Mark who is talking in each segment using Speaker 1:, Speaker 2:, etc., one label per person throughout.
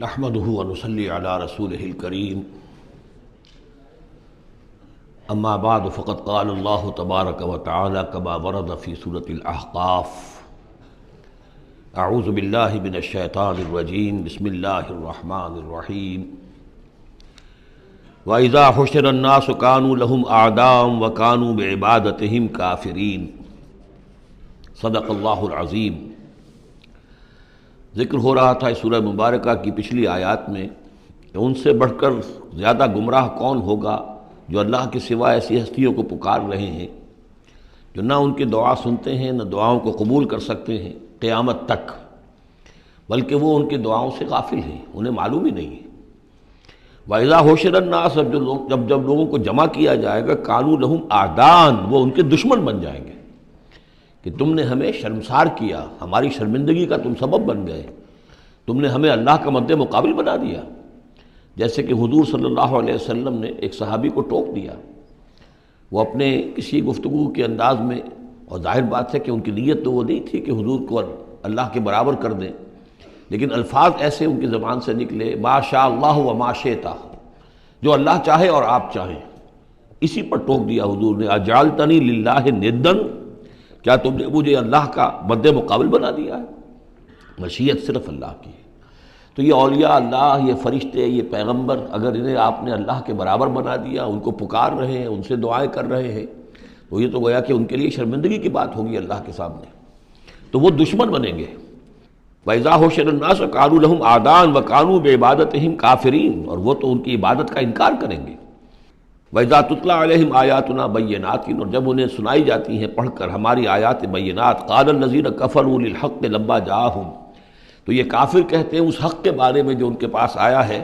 Speaker 1: نحمده ونصلي على رسوله الكريم اما بعد فقد قال الله تبارك وتعالى كما ورد في سورة الأحقاف اعوذ بالله من الشيطان الرجيم بسم الله الرحمن الرحيم وإذا حشر الناس كانوا لهم أعداء وكانوا بعبادتهم كافرين صدق اللہ العظیم۔ ذکر ہو رہا تھا اس سورہ مبارکہ کی پچھلی آیات میں کہ ان سے بڑھ کر زیادہ گمراہ کون ہوگا جو اللہ کے سوا ایسی ہستیوں کو پکار رہے ہیں جو نہ ان کی دعا سنتے ہیں نہ دعاؤں کو قبول کر سکتے ہیں قیامت تک، بلکہ وہ ان کی دعاؤں سے غافل ہیں، انہیں معلوم ہی نہیں ہے۔ وَإِذَا حُشِرَ النَّاسُ جب لوگوں کو جمع کیا جائے گا كَانُوا لَهُمْ أَعْدَاءً وہ ان کے دشمن بن جائیں گے کہ تم نے ہمیں شرمسار کیا، ہماری شرمندگی کا تم سبب بن گئے، تم نے ہمیں اللہ کا مد مقابل بنا دیا۔ جیسے کہ حضور صلی اللہ علیہ وسلم نے ایک صحابی کو ٹوک دیا، وہ اپنے کسی گفتگو کے انداز میں، اور ظاہر بات ہے کہ ان کی نیت تو وہ نہیں تھی کہ حضور کو اللہ کے برابر کر دیں، لیکن الفاظ ایسے ان کی زبان سے نکلے ما شاء اللہ و ما شئت، جو اللہ چاہے اور آپ چاہیں، اسی پر ٹوک دیا حضور نے اجعلتنی للہ ندًا، کیا تم نے مجھے اللہ کا مد مقابل بنا دیا ہے؟ مشیت صرف اللہ کی ہے۔ تو یہ اولیاء اللہ، یہ فرشتے، یہ پیغمبر، اگر انہیں آپ نے اللہ کے برابر بنا دیا، ان کو پکار رہے ہیں، ان سے دعائیں کر رہے ہیں، تو یہ تو گویا کہ ان کے لیے شرمندگی کی بات ہوگی اللہ کے سامنے، تو وہ دشمن بنیں گے۔ وَإِذَا حُشِرَ النَّاسُ كَانُوا لَهُمْ أَعْدَاءً وَكَانُوا بِعِبَادَتِهِمْ كَافِرِينَ اور وہ تو ان کی عبادت کا انکار کریں گے۔ وَإِذَا تُتْلَىٰ عَلَيْهِمْ آيَاتُنَا بَيِّنَاتٍ اور جب انہیں سنائی جاتی ہیں پڑھ کر ہماری آیات بینات، قَالَ الَّذِينَ كَفَرُوا لِلْحَقِّ لَمَّا جَاءَهُمْ تو یہ کافر کہتے ہیں اس حق کے بارے میں جو ان کے پاس آیا ہے،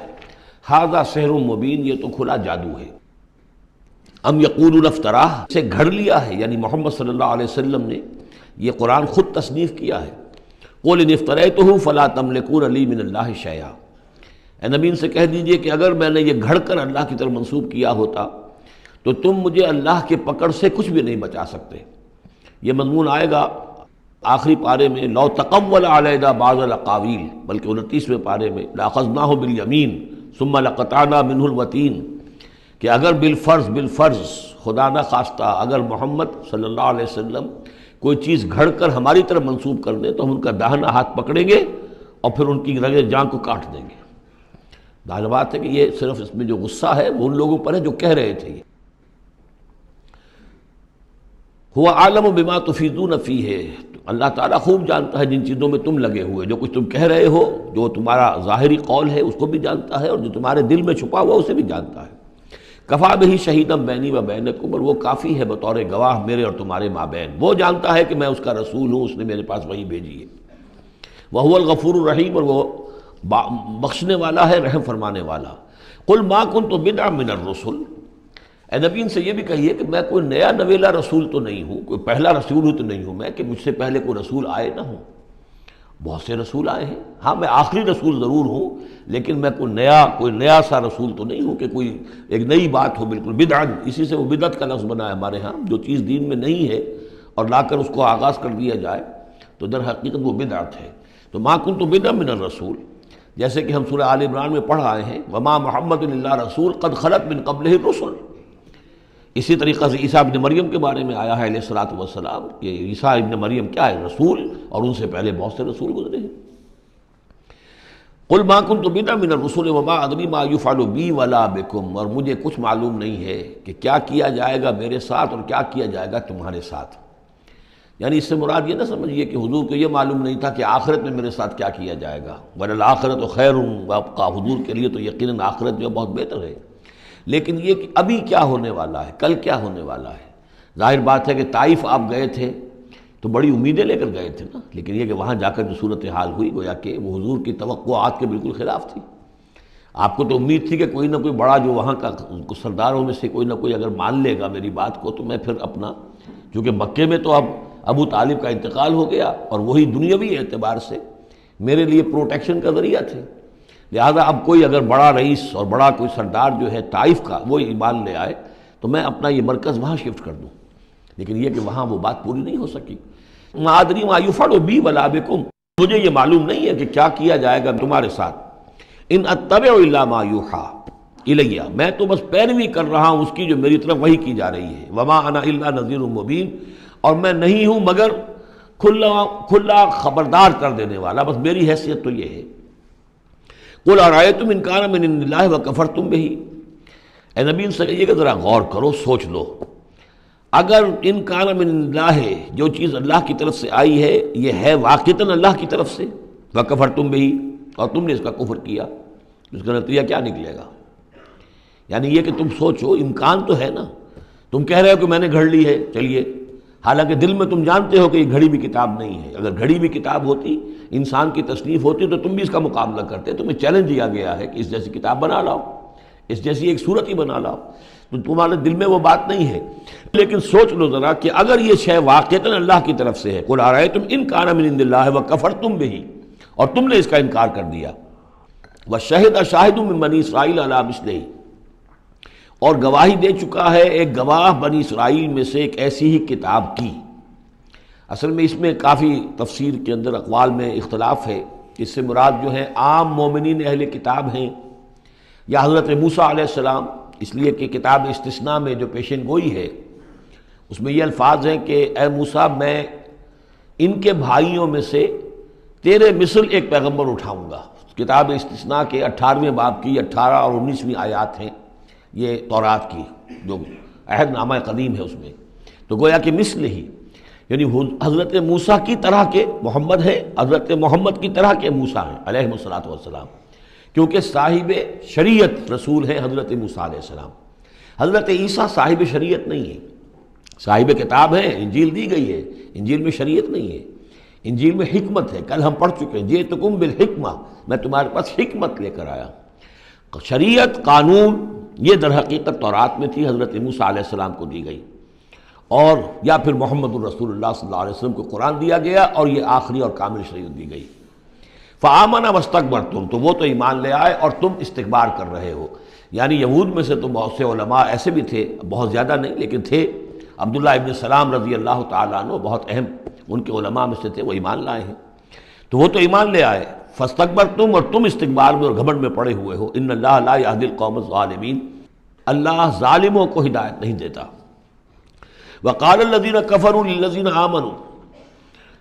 Speaker 1: هَذَا سِحْرٌ مُبِينٌ یہ تو کھلا جادو ہے۔ ام یقولون افطراہ سے گھڑ لیا ہے، یعنی محمد صلی اللہ علیہ وسلم نے یہ قرآن خود تصنیف کیا ہے۔ قُلْ إِنِ افْتَرَيْتُهُ فَلَا تَمْلِكُونَ لِي مِنَ اللَّهِ شَيْئًا اے نبی ان سے کہہ دیجئے کہ اگر میں نے یہ گھڑ کر اللہ کی طرف منسوب کیا ہوتا تو تم مجھے اللہ کے پکڑ سے کچھ بھی نہیں بچا سکتے۔ یہ مضمون آئے گا آخری پارے میں لو تقول علینا بعض الاقاویل، بلکہ 29ویں پارے میں لاخذناہ بالیمین ثم لقطعنا منہ الوتین، کہ اگر بالفرض خدا نہ خواستہ اگر محمد صلی اللہ علیہ وسلم کوئی چیز گھڑ کر ہماری طرف منسوب کر دیں تو ہم ان کا داہنا ہاتھ پکڑیں گے اور پھر ان کی رگے جان کو کاٹ دیں گے۔ ظاہر بات ہے کہ یہ صرف اس میں جو غصہ ہے وہ ان لوگوں پر ہے جو کہہ رہے تھے۔ هو عالم بما تفیدون فیہ اللہ تعالیٰ خوب جانتا ہے جن چیزوں میں تم لگے ہوئے، جو کچھ تم کہہ رہے ہو، جو تمہارا ظاہری قول ہے اس کو بھی جانتا ہے، اور جو تمہارے دل میں چھپا ہوا اسے بھی جانتا ہے۔ کفا بہ شہیدا بینی و بینکم اور وہ کافی ہے بطور گواہ میرے اور تمہارے مابین، وہ جانتا ہے کہ میں اس کا رسول ہوں، اس نے میرے پاس وحی بھیجی ہے۔ وہو الغفور الرحیم اور وہ بخشنے والا ہے، رحم فرمانے والا۔ قل ما کنت بدعا من الرسل اے نبی ان سے یہ بھی کہیے کہ میں کوئی نیا نویلا رسول تو نہیں ہوں، کوئی پہلا رسول ہوں تو نہیں ہوں میں کہ مجھ سے پہلے کوئی رسول آئے نہ ہوں۔ بہت سے رسول آئے ہیں، ہاں میں آخری رسول ضرور ہوں، لیکن میں کوئی نیا سا رسول تو نہیں ہوں کہ کوئی ایک نئی بات ہو بالکل۔ بدعت اسی سے وہ بدعت کا لفظ بنا ہے ہمارے ہاں، جو چیز دین میں نہیں ہے اور لا کر اس کو آغاز کر دیا جائے تو در حقیقت وہ بدعت ہے۔ تو ما کنت بدعا من الرسول، جیسے کہ ہم سورہ آل عمران میں پڑھ آئے ہیں وما محمد الا رسول قد خلت من قبلہ الرسل۔ اسی طریقہ سے عیسیٰ ابن مریم کے بارے میں آیا ہے علیہ الصلوۃ والسلام کہ عیسیٰ ابن مریم کیا ہے؟ رسول، اور ان سے پہلے بہت سے رسول گزرے ہیں۔ قل ما کنت بدعا من الرسل وما ادری ما یفعل بی ولا بکم اور مجھے کچھ معلوم نہیں ہے کہ کیا کیا جائے گا میرے ساتھ اور کیا کیا جائے گا تمہارے ساتھ۔ یعنی اس سے مراد یہ نہ سمجھیے کہ حضور کو یہ معلوم نہیں تھا کہ آخرت میں میرے ساتھ کیا کیا جائے گا، وَلَلْآخِرَةُ خَيْرٌ وَأَبْقَىٰ حضور کے لیے تو یقیناً آخرت جو بہت بہتر ہے، لیکن یہ کہ ابھی کیا ہونے والا ہے، کل کیا ہونے والا ہے۔ ظاہر بات ہے کہ طائف آپ گئے تھے تو بڑی امیدیں لے کر گئے تھے نا، لیکن یہ کہ وہاں جا کر جو صورتحال ہوئی گویا کہ وہ حضور کی توقعات کے بالکل خلاف تھی۔ آپ کو تو امید تھی کہ کوئی نہ کوئی بڑا جو وہاں کا سرداروں میں سے کوئی نہ کوئی اگر مان لے گا میری بات کو تو میں پھر اپنا، چونکہ مکے میں تو اب ابو طالب کا انتقال ہو گیا اور وہی دنیاوی اعتبار سے میرے لیے پروٹیکشن کا ذریعہ تھے، لہذا اب کوئی اگر بڑا رئیس اور بڑا کوئی سردار جو ہے طائف کا وہ ایمان لے آئے تو میں اپنا یہ مرکز وہاں شفٹ کر دوں، لیکن یہ کہ وہاں وہ بات پوری نہیں ہو سکی۔ ما ادری ما یفعل بی ولا بکم مجھے یہ معلوم نہیں ہے کہ کیا کیا جائے گا تمہارے ساتھ۔ ان اتبع الا ما یوحی الیہ، میں تو بس پیروی کر رہا ہوں اس کی جو میری طرف وحی کی جا رہی ہے، وما انا الا نذیر مبین، اور میں نہیں ہوں مگر کھلا خبردار کر دینے والا، بس میری حیثیت تو یہ ہے۔ قل ارأیتم ان کان من عند اللہ وکفرتم بہ، اے نبی ان سے کہیے کہ ذرا غور کرو، سوچ لو، اگر ان کان من عند اللہ، جو چیز اللہ کی طرف سے آئی ہے یہ ہے واقعتاً اللہ کی طرف سے، وکفرتم بہ، اور تم نے اس کا کفر کیا، اس کا نتیجہ کیا نکلے گا؟ یعنی یہ کہ تم سوچو، امکان تو ہے نا، تم کہہ رہے ہو کہ میں نے گھڑ لی ہے، چلیے، حالانکہ دل میں تم جانتے ہو کہ یہ گھڑی بھی کتاب نہیں ہے، اگر گھڑی بھی کتاب ہوتی، انسان کی تصنیف ہوتی تو تم بھی اس کا مقابلہ کرتے، تمہیں چیلنج دیا گیا ہے کہ اس جیسی کتاب بنا لاؤ، اس جیسی ایک صورت ہی بنا لاؤ، تو تمہارے دل میں وہ بات نہیں ہے۔ لیکن سوچ لو ذرا کہ اگر یہ شے واقعتاً اللہ کی طرف سے ہے، قل ارأیتم ان کان من عند اللہ وکفرتم بہ، اور تم نے اس کا انکار کر دیا، وشہد شاہد من بنی اسرائیل علی مثلہ، اور گواہی دے چکا ہے ایک گواہ بنی اسرائیل میں سے ایک ایسی ہی کتاب کی۔ اصل میں اس میں کافی تفسیر کے اندر اقوال میں اختلاف ہے، اس سے مراد جو ہے عام مومنین اہل کتاب ہیں یا حضرت موسیٰ علیہ السلام، اس لیے کہ کتاب استثناء میں جو پیشن گوئی ہے اس میں یہ الفاظ ہیں کہ اے موسیٰ، میں ان کے بھائیوں میں سے تیرے مثل ایک پیغمبر اٹھاؤں گا۔ کتاب استثناء کے 18ویں باب کی 18 اور 19ویں آیات ہیں یہ تورات کی، جو عہد نامہ قدیم ہے اس میں، تو گویا کہ مثل ہی، یعنی حضرت موسیٰ کی طرح کے محمد ہے، حضرت محمد کی طرح کے موسیٰ ہیں علیہ الصلوۃ والسلام، کیونکہ صاحب شریعت رسول ہے حضرت موسیٰ علیہ السلام۔ حضرت عیسیٰ صاحب شریعت نہیں ہے، صاحب کتاب ہے، انجیل دی گئی ہے، انجیل میں شریعت نہیں ہے، انجیل میں حکمت ہے، کل ہم پڑھ چکے ہیں جئتکم بالحکمہ، میں تمہارے پاس حکمت لے کر آیا۔ شریعت، قانون، یہ در حقیقت تورات میں تھی، حضرت موسیٰ علیہ السلام کو دی گئی، اور یا پھر محمد الرسول اللہ صلی اللہ علیہ وسلم کو قرآن دیا گیا اور یہ آخری اور کامل شریعت دی گئی۔ فآمنوا واستکبرتم، تو وہ تو ایمان لے آئے اور تم استکبار کر رہے ہو۔ یعنی یہود میں سے تو بہت سے علماء ایسے بھی تھے، بہت زیادہ نہیں لیکن تھے، عبداللہ ابن سلام رضی اللہ تعالیٰ عنہ بہت اہم ان کے علماء میں سے تھے، وہ ایمان لائے ہیں، تو وہ تو ایمان لے آئے، فاستکبرتم، اور تم استکبار میں اور گھمنڈ میں پڑے ہوئے ہو۔ ان اللہ لا یہدی القوم الظالمین، اللہ ظالموں کو ہدایت نہیں دیتا۔ وقال الذین کفروا للذین آمنوا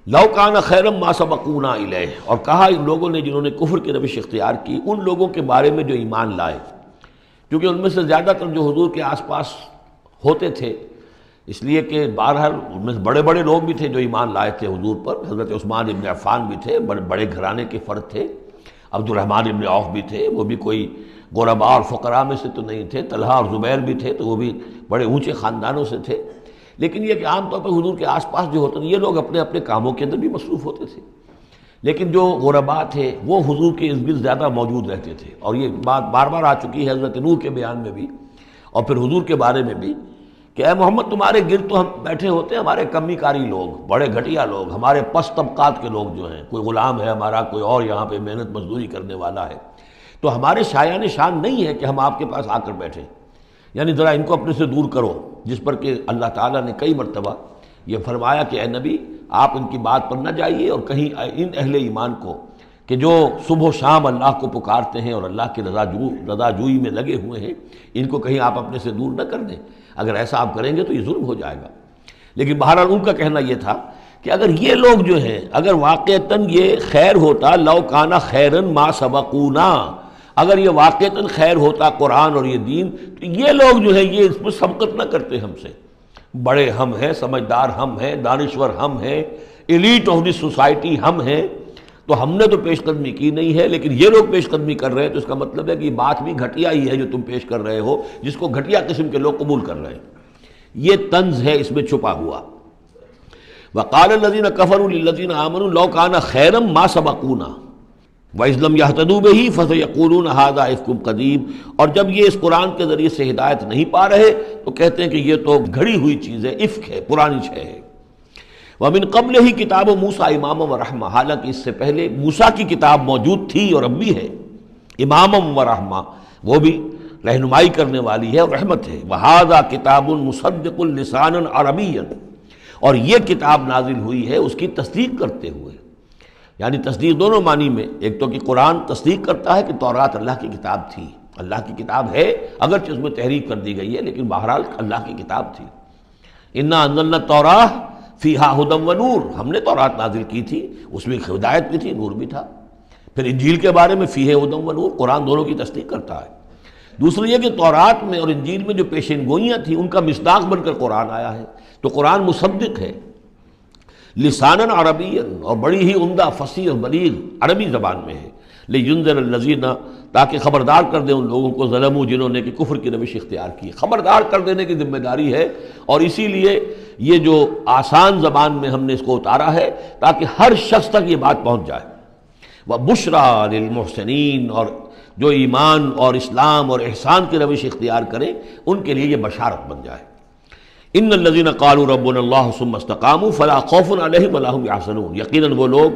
Speaker 1: لو کان خیرا ما سبقونا الیہ، اور کہا ان لوگوں نے جنہوں نے کفر کی روش اختیار کی ان لوگوں کے بارے میں جو ایمان لائے، کیونکہ ان میں سے زیادہ تر جو حضور کے آس پاس ہوتے تھے، اس لیے کہ بہرحال ان میں بڑے بڑے لوگ بھی تھے جو ایمان لائے تھے حضور پر، حضرت عثمان ابن عفان بھی تھے، بڑے گھرانے کے فرد تھے، عبد الرحمن ابن عوف بھی تھے، وہ بھی کوئی غرباء اور فقراء میں سے تو نہیں تھے، طلحہ اور زبیر بھی تھے تو وہ بھی بڑے اونچے خاندانوں سے تھے، لیکن یہ کہ عام طور پر حضور کے آس پاس جو ہوتے تھے یہ لوگ اپنے اپنے کاموں کے اندر بھی مصروف ہوتے تھے، لیکن جو غرباء تھے وہ حضور کے ارد گرد زیادہ موجود رہتے تھے، اور یہ بات بار بار آ چکی ہے حضرت نوح کے بیان میں بھی اور پھر حضور کے بارے میں بھی کہ اے محمد تمہارے گرد تو ہم بیٹھے ہوتے ہیں ہمارے کمی کاری لوگ، بڑے گھٹیا لوگ، ہمارے پست طبقات کے لوگ جو ہیں، کوئی غلام ہے ہمارا، کوئی اور یہاں پہ محنت مزدوری کرنے والا ہے، تو ہمارے شایان شان نہیں ہے کہ ہم آپ کے پاس آ کر بیٹھیں، یعنی ذرا ان کو اپنے سے دور کرو، جس پر کہ اللہ تعالیٰ نے کئی مرتبہ یہ فرمایا کہ اے نبی آپ ان کی بات پر نہ جائیے، اور کہیں ان اہل ایمان کو کہ جو صبح و شام اللہ کو پکارتے ہیں اور اللہ کی رضا جوئی میں لگے ہوئے ہیں، ان کو کہیں آپ اپنے سے دور نہ کر دیں، اگر ایسا آپ کریں گے تو یہ ظلم ہو جائے گا۔ لیکن بہرحال ان کا کہنا یہ تھا کہ اگر یہ لوگ جو ہیں، اگر واقعتاً یہ خیر ہوتا، لو کانا خیرن ما سبقونا، اگر یہ واقعتاً خیر ہوتا قرآن اور یہ دین، تو یہ لوگ جو ہے یہ اس پر سبقت نہ کرتے ہم سے، بڑے ہم ہیں، سمجھدار ہم ہیں، دانشور ہم ہیں، ایلیٹ آف دی سوسائٹی ہم ہیں، تو ہم نے تو پیش قدمی کی نہیں ہے، لیکن یہ لوگ پیش قدمی کر رہے ہیں، تو اس کا مطلب ہے کہ یہ بات بھی گھٹیا ہی ہے جو تم پیش کر رہے ہو، جس کو گھٹیا قسم کے لوگ قبول کر رہے ہیں۔ یہ طنز ہے اس میں چھپا ہوا۔ وقال الذین کفروا للذین آمنوا لو کان خیرا ما سبقونا وَإِذْ لَمْ يَهْتَدُوا بِهِ فَسَيَقُولُونَ هَذَا إِفْكٌ قَدِيمٌ، اور جب یہ اس قرآن کے ذریعے سے ہدایت نہیں پا رہے تو کہتے ہیں کہ یہ تو گھڑی ہوئی چیز ہے، افک ہے، پرانی شے ہے۔ وَمِن قَبْلِهِ كِتَابُ مُوسَىٰ إِمَامًا وَرَحْمَةً، حالانکہ اس سے پہلے موسیٰ کی کتاب موجود تھی اور اب بھی ہے، امامًا ورحمہ، وہ بھی رہنمائی کرنے والی ہے اور رحمت ہے۔ وَهَذَا كِتَابٌ مُصَدِّقٌ لِسَانًا عَرَبِيًّا، اور یہ کتاب نازل ہوئی ہے اس کی تصدیق کرتے ہوئے، یعنی تصدیق دونوں معنی میں، ایک تو کہ قرآن تصدیق کرتا ہے کہ تورات اللہ کی کتاب تھی، اللہ کی کتاب ہے، اگرچہ اس میں تحریف کر دی گئی ہے لیکن بہرحال اللہ کی کتاب تھی۔ انا انزلنا التوراۃ فیہا ھدی ونور، ہم نے تورات نازل کی تھی، اس میں ہدایت بھی تھی، نور بھی تھا۔ پھر انجیل کے بارے میں فیہ ھدی ونور، قرآن دونوں کی تصدیق کرتا ہے۔ دوسری یہ کہ تورات میں اور انجیل میں جو پیشین گوئیاں تھیں ان کا مصداق بن کر قرآن آیا ہے، تو قرآن مصدق ہے لساناً عربیًا، اور بڑی ہی عمدہ فصیح اور بلیغ عربی زبان میں ہے، لینذر الذین، تاکہ خبردار کر دیں ان لوگوں کو ظلموا جنہوں نے کہ کفر کی روش اختیار کی، خبردار کر دینے کی ذمہ داری ہے۔ اور اسی لیے یہ جو آسان زبان میں ہم نے اس کو اتارا ہے تاکہ ہر شخص تک یہ بات پہنچ جائے۔ وَبُشْرَىٰ لِلْمُحْسِنِينَ، اور جو ایمان اور اسلام اور احسان کی روش اختیار کریں ان کے لیے یہ بشارت بن جائے۔ ان الذین قالوا ربنا اللہ ثم استقاموا فلا خوف علیہم ولا هم یحزنون، یقیناً وہ لوگ،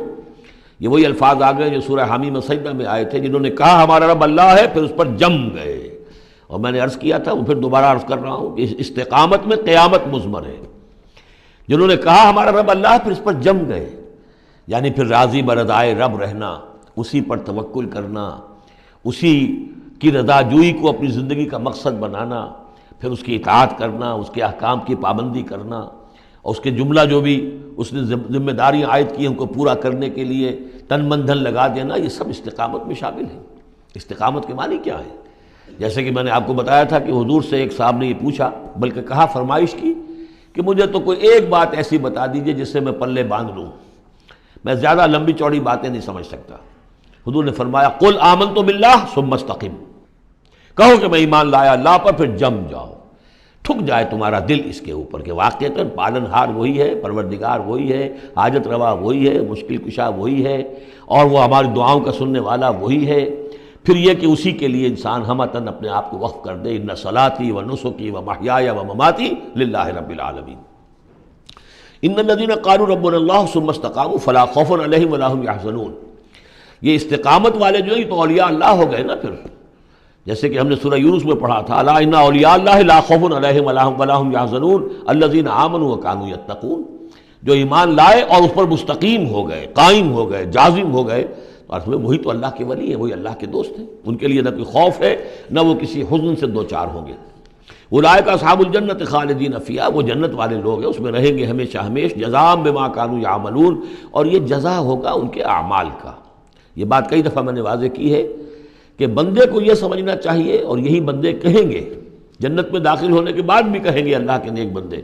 Speaker 1: یہ وہی الفاظ آ گئے جو سورہ حامیم سجدہ میں آئے تھے، جنہوں نے کہا ہمارا رب اللہ ہے پھر اس پر جم گئے۔ اور میں نے عرض کیا تھا، وہ پھر دوبارہ عرض کر رہا ہوں کہ استقامت میں قیامت مضمر ہے۔ جنہوں نے کہا ہمارا رب اللہ ہے پھر اس پر جم گئے، یعنی پھر راضی برضائے رب رہنا، اسی پر توکل کرنا، اسی کی رضا جوئی کو اپنی زندگی کا مقصد بنانا، پھر اس کی اطاعت کرنا، اس کے احکام کی پابندی کرنا، اور اس کے جملہ جو بھی اس نے ذمہ داریاں عائد کی ان کو پورا کرنے کے لیے تن من دھن لگا دینا، یہ سب استقامت میں شامل ہے۔ استقامت کے معنی کیا ہے؟ جیسے کہ میں نے آپ کو بتایا تھا کہ حضور سے ایک صاحب نے یہ پوچھا، بلکہ کہا، فرمائش کی کہ مجھے تو کوئی ایک بات ایسی بتا دیجئے جس سے میں پلے باندھ لوں، میں زیادہ لمبی چوڑی باتیں نہیں سمجھ سکتا۔ حضور نے فرمایا، قل آمنت باللہ ثم استقم، کہو کہ میں ایمان لایا اللہ پر پھر جم جاؤ، ٹھک جائے تمہارا دل اس کے اوپر کہ واقعتاً پالن ہار وہی ہے، پروردگار وہی ہے، حاجت روا وہی ہے، مشکل کشا وہی ہے، اور وہ ہماری دعاؤں کا سننے والا وہی ہے۔ پھر یہ کہ اسی کے لیے انسان ہمتاً اپنے آپ کو وقف کر دے، ان صلاتی و نسکی و محیای و مماتی للہ رب العالمین۔ ان الذین قالوا ربنا اللہ ثم استقاموا فلا خوف علیہم ولا هم یحزنون، یہ استقامت والے جو ہیں یہ تو اولیاء اللہ ہو گئے نا۔ پھر جیسے کہ ہم نے سورہ یونس میں پڑھا تھا، الا ان اولیاء اللہ لا خوف علیہم ولا هم یحزنون الذین آمنوا وکانوا یتقون، جو ایمان لائے اور اس پر مستقیم ہو گئے، قائم ہو گئے، جازم ہو گئے، اور وہی تو اللہ کے ولی ہیں، وہی اللہ کے دوست ہیں، ان کے لیے نہ کوئی خوف ہے نہ وہ کسی حزن سے دوچار ہوں گے۔ اولئک اصحاب الجنت خالدین فیہا، وہ جنت والے لوگ ہیں، اس میں رہیں گے ہمیشہ ہمیش، جزاء بما کانوا یعملون، اور یہ جزا ہوگا ان کے اعمال کا۔ یہ بات کئی دفعہ میں نے واضح کی ہے کہ بندے کو یہ سمجھنا چاہیے، اور یہی بندے کہیں گے جنت میں داخل ہونے کے بعد بھی کہیں گے اللہ کے نیک بندے،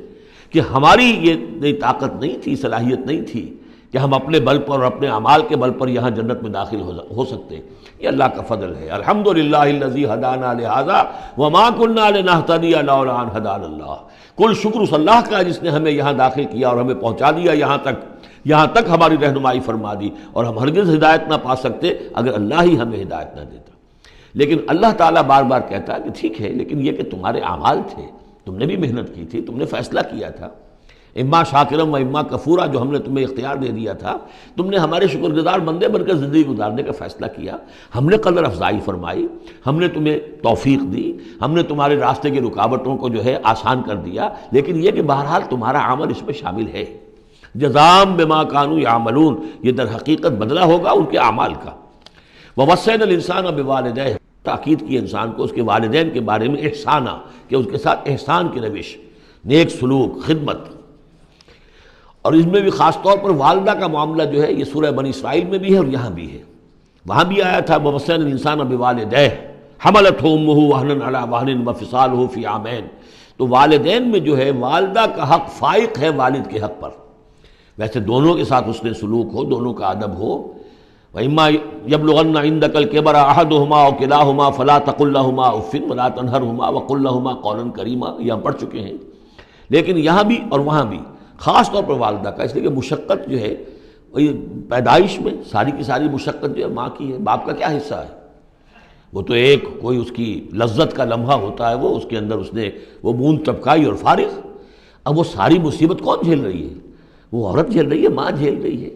Speaker 1: کہ ہماری یہ طاقت نہیں تھی، صلاحیت نہیں تھی کہ ہم اپنے بل پر اور اپنے اعمال کے بل پر یہاں جنت میں داخل ہو سکتے، یہ اللہ کا فضل ہے۔ الحمدللہ الذی ہدانا لہذا وما کنا لنہتدی لولا ان ہدانا اللہ، کل شکر اس اللہ کا جس نے ہمیں یہاں داخل کیا اور ہمیں پہنچا دیا یہاں تک ہماری رہنمائی فرما دی، اور ہم ہرگز ہدایت نہ پا سکتے اگر اللہ ہی ہمیں ہدایت نہ دیتا۔ لیکن اللہ تعالیٰ بار بار کہتا ہے کہ ٹھیک ہے، لیکن یہ کہ تمہارے اعمال تھے، تم نے بھی محنت کی تھی، تم نے فیصلہ کیا تھا، اما شاکرم و اما کفورا، جو ہم نے تمہیں اختیار دے دیا تھا، تم نے ہمارے شکر گزار بندے بن کر زندگی گزارنے کا فیصلہ کیا، ہم نے قدر افزائی فرمائی، ہم نے تمہیں توفیق دی، ہم نے تمہارے راستے کی رکاوٹوں کو جو ہے آسان کر دیا، لیکن یہ کہ بہرحال تمہارا عمل اس میں شامل ہے۔ جزام بما کانوا یعملون، یہ در حقیقت بدلہ ہوگا ان کے اعمال کا۔ ووصینا الانسان بوالدیہ، تاکید کی انسان کو اس کے والدین کے بارے میں احسانہ، کہ اس کے ساتھ احسان کی روش، نیک سلوک، خدمت۔ اور اس میں بھی خاص طور پر والدہ کا معاملہ جو ہے یہ سورہ بنی اسرائیل میں بھی ہے اور یہاں بھی ہے۔ وہاں بھی آیا تھا ووصینا الانسان بوالدیہ حملتہ امہ وہنا علی وہن وفصالہ فی عامین، تو والدین میں جو ہے والدہ کا حق فائق ہے والد کے حق پر، ویسے دونوں کے ساتھ اس نے سلوک ہو، دونوں کا ادب ہو۔ وَإِمَّا يَبْلُغَنَّ عِندَكَ الْكِبَرَ أَحَدُهُمَا أَوْ كِلَاهُمَا فَلَا تَقُل لَّهُمَا أُفٍّ وَلَا تَنْهَرْهُمَا وَقُل لَّهُمَا قَوْلًا كَرِيمًا، یہ ہم پڑھ چکے ہیں۔ لیکن یہاں بھی اور وہاں بھی خاص طور پر والدہ کا، اس لیے کہ مشقت جو ہے پیدائش میں ساری کی ساری مشقت جو ہے ماں کی ہے، باپ کا کیا حصہ ہے؟ وہ تو ایک کوئی اس کی لذت کا لمحہ ہوتا ہے، وہ اس کے اندر اس نے وہ بوند ٹپکائی اور فارغ۔ اب وہ ساری مصیبت کون جھیل رہی ہے؟ وہ عورت جھیل رہی ہے، ماں جھیل رہی ہے۔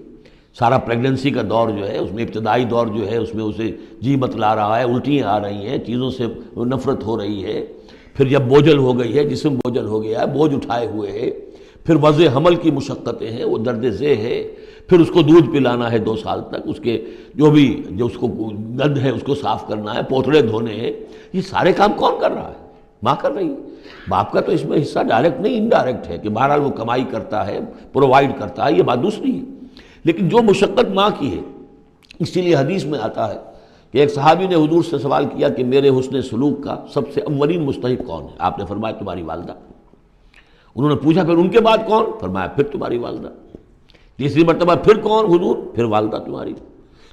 Speaker 1: سارا پریگننسی کا دور جو ہے اس میں، ابتدائی دور جو ہے اس میں اسے جی بتلا رہا ہے، الٹیاں آ رہی ہیں، چیزوں سے نفرت ہو رہی ہے، پھر جب بوجھل ہو گئی ہے، جسم بوجھل ہو گیا ہے، بوجھ اٹھائے ہوئے ہے، پھر وضع حمل کی مشقتیں ہیں، وہ درد ذہ ہے، پھر اس کو دودھ پلانا ہے 2 سال تک، اس کے جو اس کو گند ہے اس کو صاف کرنا ہے، پوتڑے دھونے ہیں، یہ سارے کام کون کر رہا ہے؟ ماں کر رہی ہے۔ باپ کا تو اس میں حصہ ڈائریکٹ نہیں، انڈائریکٹ ہے کہ بہرحال وہ کمائی کرتا ہے، پرووائڈ کرتا ہے، یہ بات دوسری ہے، لیکن جو مشقت ماں کی ہے۔ اسی لیے حدیث میں آتا ہے کہ ایک صحابی نے حضور سے سوال کیا کہ میرے حسن سلوک کا سب سے اولین مستحق کون ہے؟ آپ نے فرمایا تمہاری والدہ۔ انہوں نے پوچھا پھر ان کے بعد کون؟ فرمایا پھر تمہاری والدہ۔ تیسری مرتبہ پھر کون؟ حضور پھر والدہ تمہاری۔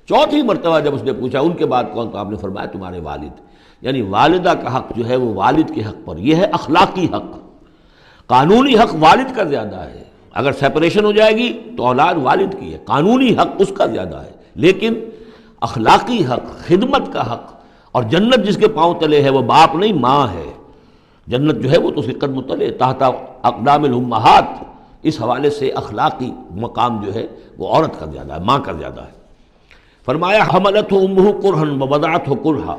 Speaker 1: چوتھی مرتبہ جب اس نے پوچھا ان کے بعد کون، تو آپ نے فرمایا تمہارے والد۔ یعنی والدہ کا حق جو ہے وہ والد کے حق پر، یہ ہے اخلاقی حق۔ قانونی حق والد کا زیادہ ہے، اگر سیپریشن ہو جائے گی تو اولاد والد کی ہے، قانونی حق اس کا زیادہ ہے، لیکن اخلاقی حق، خدمت کا حق اور جنت جس کے پاؤں تلے ہے وہ باپ نہیں ماں ہے۔ جنت جو ہے وہ تو اس کے قدم تلے تحت اقدام الامہات، اس حوالے سے اخلاقی مقام جو ہے وہ عورت کا زیادہ ہے، ماں کا زیادہ ہے۔ فرمایا حملتہ امہ کرہا ووضعتہ کرہا،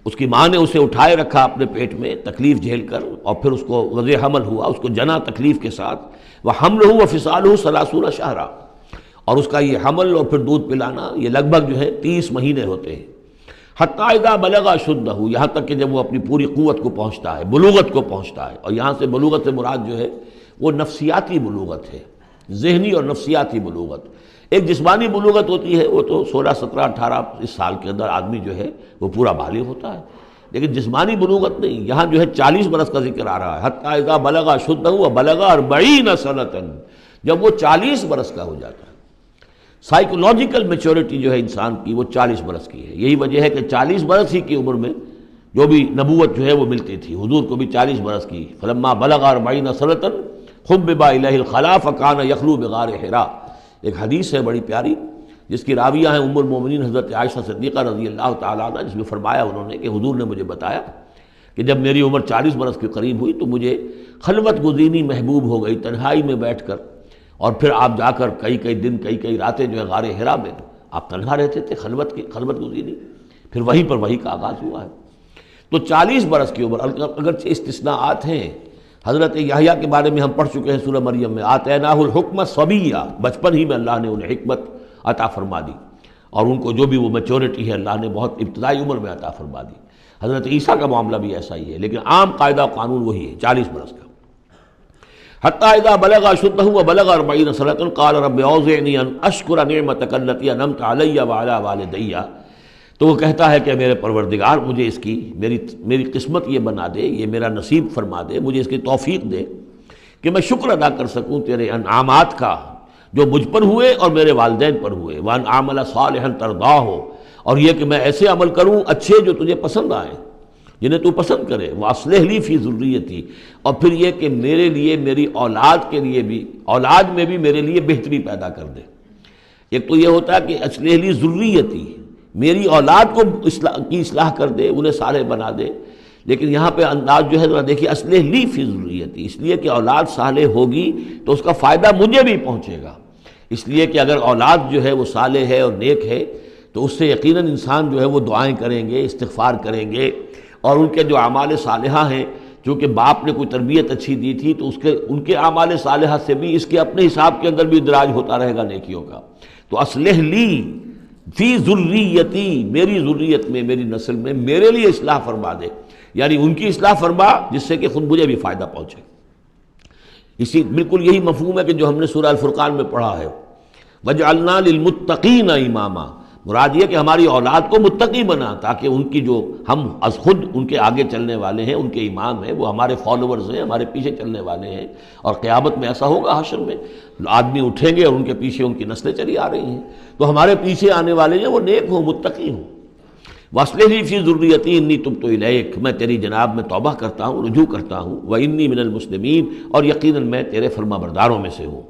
Speaker 1: اس کی ماں نے اسے اٹھائے رکھا اپنے پیٹ میں تکلیف جھیل کر، اور پھر اس کو وضع حمل ہوا، اس کو جنا تکلیف کے ساتھ، وحملہ وفصالہ 30 شہرا، اور اس کا یہ حمل اور پھر دودھ پلانا یہ لگ بھگ جو ہے 30 مہینے ہوتے ہیں۔ حتیٰ اذا بلغ اشدہ، یہاں تک کہ جب وہ اپنی پوری قوت کو پہنچتا ہے، بلوغت کو پہنچتا ہے، اور یہاں سے بلوغت سے مراد جو ہے وہ نفسیاتی بلوغت ہے، ذہنی اور نفسیاتی بلوغت۔ ایک جسمانی بلوغت ہوتی ہے، وہ تو 16 17 18 اس سال کے اندر آدمی جو ہے وہ پورا بالغ ہوتا ہے، لیکن جسمانی بلوغت نہیں، یہاں جو ہے 40 برس کا ذکر آ رہا ہے۔ حتیٰ اذا بلغ اشدہ وبلغ 40 سنۃ، جب وہ 40 برس کا ہو جاتا ہے۔ سائیکولوجیکل میچورٹی جو ہے انسان کی وہ 40 برس کی ہے، یہی وجہ ہے کہ 40 برس ہی کی عمر میں جو بھی نبوت جو ہے وہ ملتی تھی، حضور کو بھی 40 برس کی۔ فلما بلغ 40 سنۃ حبب الیہ الخلاء فکان یخلو بغار حراء، ایک حدیث ہے بڑی پیاری جس کی راویہ ہیں ام المومنین حضرت عائشہ صدیقہ رضی اللہ تعالیٰ عنہ، جس میں فرمایا انہوں نے کہ حضور نے مجھے بتایا کہ جب میری عمر 40 برس کے قریب ہوئی تو مجھے خلوت گزینی محبوب ہو گئی، تنہائی میں بیٹھ کر، اور پھر آپ جا کر کئی دن کئی راتیں جو ہے غار حرا میں آپ تنہا رہتے تھے، خلوت گزینی، پھر وہیں پر وہی کا آغاز ہوا ہے۔ تو 40 برس کی عمر، اگرچہ استثناءات ہیں، حضرت یحییٰ کے بارے میں ہم پڑھ چکے ہیں سورہ مریم میں، آتیناہ الحکم صبیہ، بچپن ہی میں اللہ نے انہیں حکمت عطا فرما دی، اور ان کو جو بھی وہ میچورٹی ہے اللہ نے بہت ابتدائی عمر میں عطا فرما دی۔ حضرت عیسیٰ کا معاملہ بھی ایسا ہی ہے، لیکن عام قاعدہ و قانون وہی ہے 40 برس کا۔ حتیٰ اذا بلغ اشدہ وبلغ 40 سنۃ قال رب اوزعنی ان اشکر نعمتک التی انعمت علی وعلی والدی، تو وہ کہتا ہے کہ میرے پروردگار مجھے اس کی میری قسمت یہ بنا دے، یہ میرا نصیب فرما دے، مجھے اس کی توفیق دے کہ میں شکر ادا کر سکوں تیرے انعامات کا جو مجھ پر ہوئے اور میرے والدین پر ہوئے، وان اعمل صالحا ترضاہ، اور یہ کہ میں ایسے عمل کروں اچھے جو تجھے پسند آئیں، جنہیں تو پسند کرے، واصلح لی فی ذریتی، اور پھر یہ کہ میرے لیے میری اولاد کے لیے بھی، اولاد میں بھی میرے لیے بہتری پیدا کر دے۔ ایک تو یہ ہوتا ہے کہ اصلح لی ذریتی، میری اولاد کو اصلاح کر دے، انہیں صالح بنا دے، لیکن یہاں پہ انداز جو ہے ذرا دیکھیے، اصلح لی فی ذریتی، اس لیے کہ اولاد صالح ہوگی تو اس کا فائدہ مجھے بھی پہنچے گا، اس لیے کہ اگر اولاد جو ہے وہ صالح ہے اور نیک ہے تو اس سے یقیناً انسان جو ہے وہ دعائیں کریں گے، استغفار کریں گے، اور ان کے جو اعمال صالحہ ہیں، چونکہ باپ نے کوئی تربیت اچھی دی تھی تو ان کے اعمال صالحہ سے بھی اس کے اپنے حساب کے اندر بھی ادراج ہوتا رہے گا نیکیوں کا۔ تو اصلح لی فی ذریتی، میری ذریت میں، میری نسل میں میرے لیے اصلاح فرما دے، یعنی ان کی اصلاح فرما جس سے کہ خود مجھے بھی فائدہ پہنچے۔ اسی بالکل یہی مفہوم ہے کہ جو ہم نے سورہ الفرقان میں پڑھا ہے، وَجْعَلْنَا لِلْمُتَّقِينَ إِمَامًا، مراد یہ کہ ہماری اولاد کو متقی بنا، تاکہ ان کی جو ہم از خود ان کے آگے چلنے والے ہیں، ان کے امام ہیں، وہ ہمارے فالوورز ہیں، ہمارے پیچھے چلنے والے ہیں، اور قیامت میں ایسا ہوگا حشر میں آدمی اٹھیں گے اور ان کے پیچھے ان کی نسلیں چلی آ رہی ہیں، تو ہمارے پیچھے آنے والے ہیں وہ نیک ہوں، متقی ہوں۔ وَأَصْلِحْ لِي فِي ذُرِّيَّتِي إِنِّي تُبْتُ إِلَيْكَ، میں تیری جناب میں توبہ کرتا ہوں، رجوع کرتا ہوں، وَإِنِّي مِنَ الْمُسْلِمِينَ، اور یقیناً میں تیرے فرما برداروں میں سے ہوں۔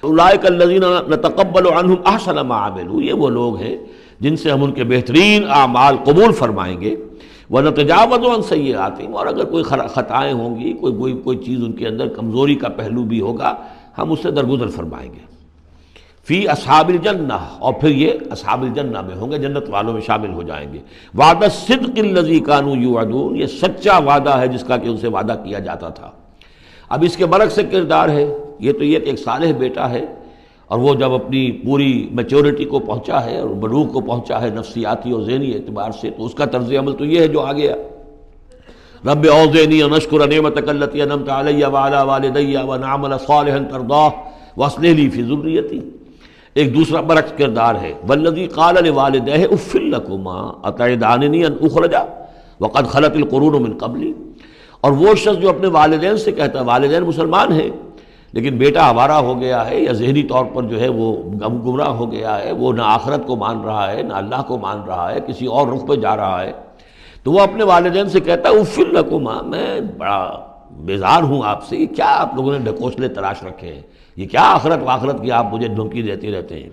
Speaker 1: أُولَٰئِكَ الَّذِينَ نَتَقَبَّلُ عَنْهُمْ أَحْسَنَ مَا عَمِلُوا، یہ وہ لوگ ہیں جن سے ہم ان کے بہترین اعمال قبول فرمائیں گے۔ وَنَتَجَاوَزُ عَنْ سَيِّئَاتِهِمْ، اور اگر کوئی خطائیں ہوں گی، کوئی چیز ان کے اندر کمزوری کا پہلو بھی ہوگا، ہم اس سے درگزر فرمائیں گے۔ فی اصحاب الجنہ، اور پھر یہ اصحاب الجنہ میں ہوں گے، جنت والوں میں شامل ہو جائیں گے۔ وعد الصدق الذی کانوا یوعدون، یہ سچا وعدہ ہے جس کا کہ ان سے وعدہ کیا جاتا تھا۔ اب اس کے برعکس سے کردار ہے، یہ تو یہ کہ ایک صالح بیٹا ہے اور وہ جب اپنی پوری میچورٹی کو پہنچا ہے اور بلوغ کو پہنچا ہے نفسیاتی اور ذہنی اعتبار سے، تو اس کا طرز عمل تو یہ ہے جو آ گیا، رب اوزعنی ان اشکر نعمتک التی انعمت علی وعلی والدی وان اعمل صالحا ترضاہ واصلح لی فی ذریتی۔ ایک دوسرا برعکس کردار ہے، والذی قال لوالدیہ اف لکما اتعداننی ان اخرج وقد خلت القرون من قبلی، اور وہ شخص جو اپنے والدین سے کہتا ہے، والدین مسلمان ہیں لیکن بیٹا آوارہ ہو گیا ہے یا ذہنی طور پر جو ہے وہ گمراہ ہو گیا ہے، وہ نہ آخرت کو مان رہا ہے نہ اللہ کو مان رہا ہے، کسی اور رخ پہ جا رہا ہے، تو وہ اپنے والدین سے کہتا ہے اف لکما، میں بڑا بیزار ہوں آپ سے، یہ کیا آپ لوگوں نے ڈھکوسلے تراش رکھے ہیں، یہ کیا آخرت واخرت کی آپ مجھے دھمکی دیتے رہتے ہیں،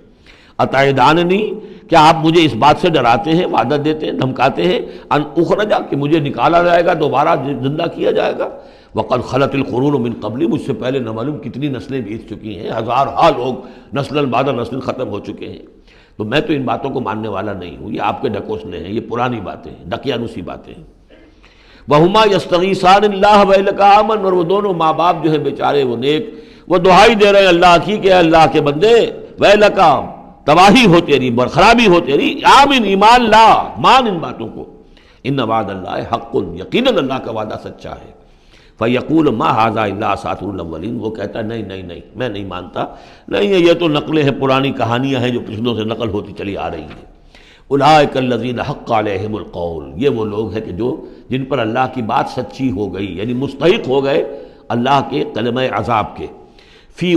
Speaker 1: اتعداننی، کیا آپ مجھے اس بات سے ڈراتے ہیں، وعدہ دیتے ہیں، دھمکاتے ہیں، ان اخرجا، کہ مجھے نکالا جائے گا، دوبارہ زندہ کیا جائے گا، وقد خلت القرون من قبلی، مجھ سے پہلے نہ معلوم کتنی نسلیں بیت چکی ہیں، ہزارہا لوگ نسل بعد نسل ختم ہو چکے ہیں، تو میں تو ان باتوں کو ماننے والا نہیں ہوں، یہ آپ کے ڈھکوسلے ہیں، یہ پرانی باتیں ہیں، دقیانوسی باتیں ہیں۔ وَهُمَا يَسْتَغِيثَانِ اللَّهَ وَإِلَيْكَ آمَنُوا، اور وہ دونوں ماں باپ جو ہیں بیچارے وہ نیک، وہ دعائی دے رہے ہیں اللہ کی کہ اے اللہ کے بندے، وَإِلَيْكَ، تباہی ہو تیری، برخرابی ہو تیری، آمن، ایمان لا، مان ان باتوں کو، ان وعد اللہ حق، یقیناً اللہ کا وعدہ سچا ہے۔ فیقول ما ھذا الا اساطیر الاولین، وہ کہتا ہے نہیں نہیں نہیں، میں نہیں مانتا، نہیں یہ تو نقلیں ہیں، پرانی کہانیاں ہیں جو پچھلوں سے نقل ہوتی چلی آ رہی ہیں۔ اولئک الذین حق علیہم القول، یہ وہ لوگ ہیں کہ جن پر اللہ کی بات سچی ہو گئی، یعنی مستحق ہو گئے اللہ کے کلمہ عذاب کے، فی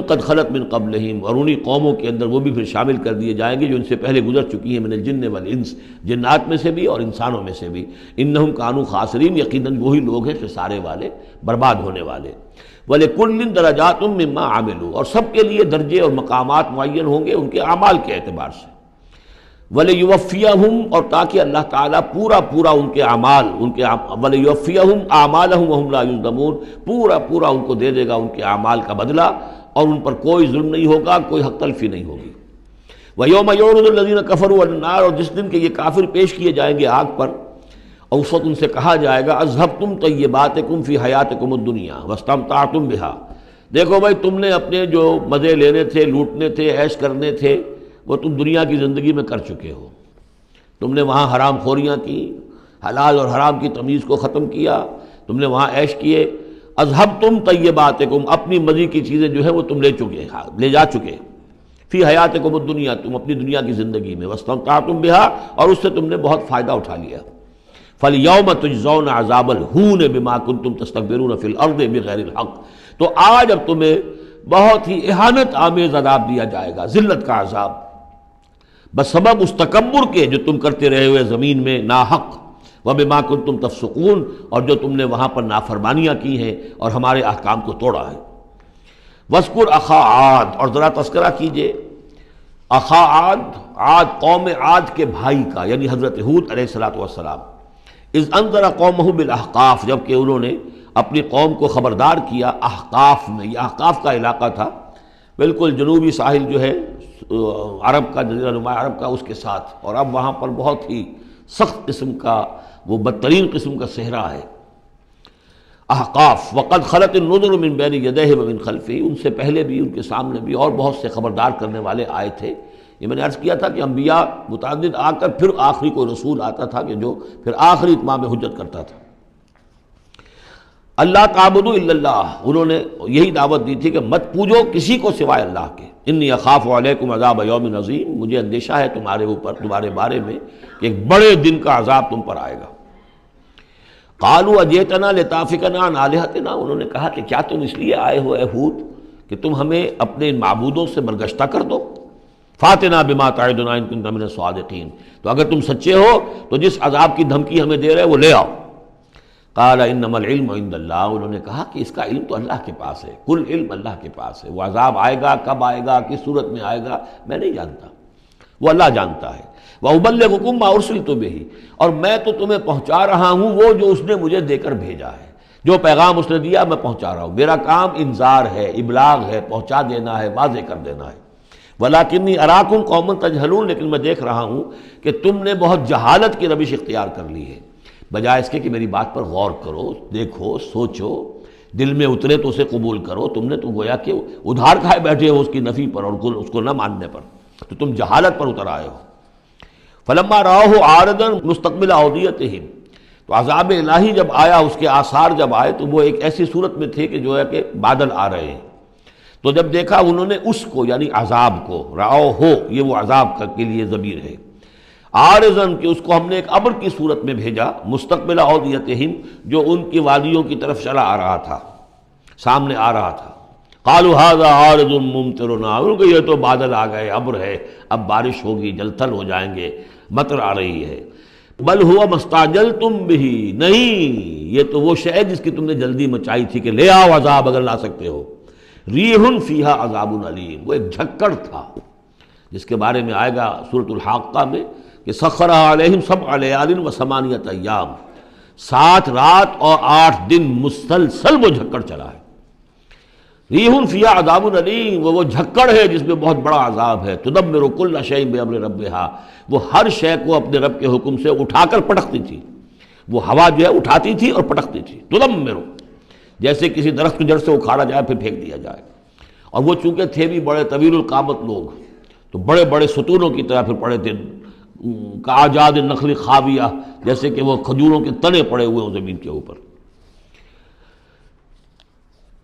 Speaker 1: قد خلت من قبلہم، اور انہی قوموں کے اندر وہ بھی پھر شامل کر دیے جائیں گے جو ان سے پہلے گزر چکی ہیں، من الجن والانس، جنات میں سے بھی اور انسانوں میں سے بھی، انہم کانوا خاسرین، یقیناً وہی لوگ ہیں خسارے والے، برباد ہونے والے۔ وَلِكُلٍّ دَرَجَاتٌ مِّمَّا عَمِلُوا، اور سب کے لیے درجے اور مقامات معین ہوں گے ان کے اعمال کے اعتبار سے۔ وَلِيُوَفِّيَهُمْ، اور تاکہ اللہ تعالیٰ پورا ان کے اعمال، وَلِيُوَفِّيَهُمْ أَعْمَالَهُمْ وَهُمْ لَا يُظْلَمُونَ، پورا ان کو دے دے گا ان کے اعمال کا بدلہ، اور ان پر کوئی ظلم نہیں ہوگا، کوئی حق تلفی نہیں ہوگی۔ وَيَوْمَ يُعْرَضُ الَّذِينَ كَفَرُوا عَلَى النَّارِ، اور جس دن کہ یہ کافر پیش کیے جائیں گے آگ پر، اور اس وقت ان سے کہا جائے گا اذهبتم طیباتکم فی حیاتکم الدنیا واستمتعتم بها، دیکھو بھائی تم نے اپنے جو مزے لینے تھے، لوٹنے تھے، عیش کرنے تھے، وہ تم دنیا کی زندگی میں کر چکے ہو، تم نے وہاں حرام خوریاں کی، حلال اور حرام کی تمیز کو ختم کیا، تم نے وہاں عیش کیے، اذهبتم طیباتکم، اپنی مزے کی چیزیں جو ہے وہ تم لے جا چکے، فی حیاتکم الدنیا، تم اپنی دنیا کی زندگی میں، واستمتعتم بها، اور اس سے تم نے بہت فائدہ اٹھا لیا۔ فَالْيَوْمَ تُجْزَوْنَ عَذَابَ الْهُونِ بِمَا كُنْتُمْ تَسْتَكْبِرُونَ فِي الْأَرْضِ بِغَيْرِ الْحَقِّ، تو آج اب تمہیں بہت ہی اہانت آمیز عذاب دیا جائے گا، ذلت کا عذاب، بسبب اس تکبر کے جو تم کرتے رہے ہوئے زمین میں ناحق، وَبِمَا كُنْتُمْ تَفْسُقُونَ، اور جو تم نے وہاں پر نافرمانیاں کی ہیں اور ہمارے احکام کو توڑا ہے۔ وَاذْكُرْ أَخَا عَاد، اور ذرا تذکرہ کیجئے اخا عاد قوم عاد کے بھائی کا، یعنی حضرت ہود علیہ السلام، اذ انذر قومہ بالاحقاف، جب کہ انہوں نے اپنی قوم کو خبردار کیا احقاف میں، یہ احقاف کا علاقہ تھا بالکل جنوبی ساحل جو ہے عرب کا، جزیرہ نما عرب کا، اس کے ساتھ، اور اب وہاں پر بہت ہی سخت قسم کا، وہ بدترین قسم کا صحرا ہے احقاف۔ وقد خلت النذر من بین یدیہ ومن خلفہ، ان سے پہلے بھی ان کے سامنے بھی اور بہت سے خبردار کرنے والے آئے تھے۔ یہ میں نے عرض کیا تھا کہ انبیاء متعدد آ کر پھر آخری کوئی رسول آتا تھا کہ جو پھر آخری اتمام حجت کرتا تھا۔ اللہ تعبدوا الا اللہ، انہوں نے یہی دعوت دی تھی کہ مت پوجو کسی کو سوائے اللہ کے۔ انی اخاف علیکم عذاب یوم عظیم، مجھے اندیشہ ہے تمہارے اوپر، تمہارے بارے میں کہ ایک بڑے دن کا عذاب تم پر آئے گا۔ قالوا اجئتنا لتافکنا عن آلہتنا، انہوں نے کہا کہ کیا تم اس لیے آئے ہو اے ہود کہ تم ہمیں اپنے ان معبودوں سے برگشتہ کر دو؟ فاتنا بما تعدنا ان کنت من الصادقین، تو اگر تم سچے ہو تو جس عذاب کی دھمکی ہمیں دے رہے وہ لے آؤ۔ قال انما العلم عند اللہ، انہوں نے کہا کہ اس کا علم تو اللہ کے پاس ہے، کل علم اللہ کے پاس ہے، وہ عذاب آئے گا، کب آئے گا، کس صورت میں آئے گا میں نہیں جانتا، وہ اللہ جانتا ہے۔ وَأُبَلِّغُكُم مَّا أُرْسِلْتُ بِهِ، اور میں تو تمہیں پہنچا رہا ہوں وہ جو اس نے مجھے دے کر بھیجا ہے، جو پیغام اس نے دیا میں پہنچا رہا ہوں، میرا کام انذار ہے، ابلاغ ہے، پہنچا دینا ہے، واضح کر دینا ہے۔ وَلَٰكِنِّي أَرَاكُمْ قَوْمًا تَجْهَلُونَ، لیکن میں دیکھ رہا ہوں کہ تم نے بہت جہالت کی روش اختیار کر لی ہے، بجائے اس کے کہ میری بات پر غور کرو، دیکھو، سوچو، دل میں اترے تو اسے قبول کرو، تم نے تو گویا کہ ادھار کھائے بیٹھے ہو اس کی نفی پر اور اس کو نہ ماننے پر، تو تم جہالت پر اتر آئے ہو۔ فلما رأوہ عارضا مستقبل اودیتہم، تو عذاب الہی جب آیا، اس کے آثار جب آئے تو وہ ایک ایسی صورت میں تھے کہ جو ہے کہ بادل آ رہے ہیں، تو جب دیکھا انہوں نے اس کو یعنی عذاب کو، رأو ہو یہ وہ عذاب کے لیے ضمیر ہے، عارضاً کہ اس کو ہم نے ایک ابر کی صورت میں بھیجا، مستقبل اودیتہم جو ان کی وادیوں کی طرف چلا آ رہا تھا، سامنے آ رہا تھا۔ قالوا ھذا عارض ممطرنا، ان کو یہ تو بادل آ گئے، ابر ہے، اب بارش ہوگی، جل تھل ہو جائیں گے، مطر آ رہی ہے۔ بل ہوا مستعجلتم بہ، نہیں یہ تو وہ شے جس کی تم نے جلدی مچائی تھی کہ لے آؤ عذاب اگر لا سکتے ہو۔ ریح فیہا عذاب علیم، وہ ایک جھکڑ تھا جس کے بارے میں آئے گا سورۃ الحاقہ میں کہ سخرھا علیہم سبع لیال و ثمانیۃ ایام، 7 رات اور 8 دن مسلسل وہ جھکڑ چلا ہے۔ ریح فیہا عذاب علیم، وہ جھکڑ ہے جس میں بہت بڑا عذاب ہے۔ تدمر کل شیء بامر ربھا، وہ ہر شے کو اپنے رب کے حکم سے اٹھا کر پٹکتی تھی، وہ ہوا جو ہے اٹھاتی تھی اور پٹکتی تھی۔ تدمر، جیسے کسی درخت کی جڑ سے اکھاڑا جائے پھر پھینک دیا جائے۔ اور وہ چونکہ تھے بھی بڑے طویل القامت لوگ، تو بڑے بڑے ستونوں کی طرح پھر پڑے تھے، کاجاد النخل خاویہ، جیسے کہ وہ کھجوروں کے تنے پڑے ہوئے ہوں زمین کے اوپر۔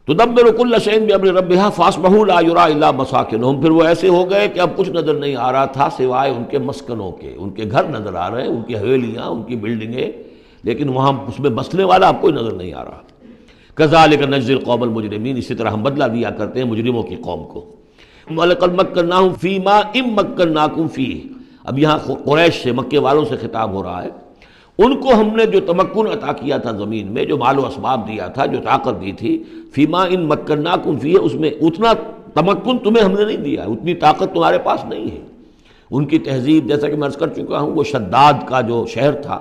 Speaker 1: تدبر کل شیء بامر ربھا فاصبحوا لا یری الا مساکنہم، پھر وہ ایسے ہو گئے کہ اب کچھ نظر نہیں آ رہا تھا سوائے ان کے مسکنوں کے، ان کے گھر نظر آ رہے ہیں، ان کی حویلیاں، ان کی بلڈنگیں، لیکن وہاں اس میں بسنے والا اب کوئی نظر نہیں آ رہا۔ کذالک نجزی القوم المجرمین، اسی طرح ہم بدلہ دیا کرتے ہیں مجرموں کی قوم کو۔ وَلَقَدْ مَكَّنَّاهُمْ فِي مَا إِن مَّكَّنَّاكُمْ فِيهِ، اب یہاں قریش سے، مکے والوں سے خطاب ہو رہا ہے، ان کو ہم نے جو تمکن عطا کیا تھا زمین میں، جو مال و اسباب دیا تھا، جو طاقت دی تھی، فیما ان مکناکم فیہ، اس میں اتنا تمکن تمہیں ہم نے نہیں دیا، اتنی طاقت تمہارے پاس نہیں ہے۔ ان کی تہذیب، جیسا کہ میں عرض کر چکا ہوں، وہ شداد کا جو شہر تھا،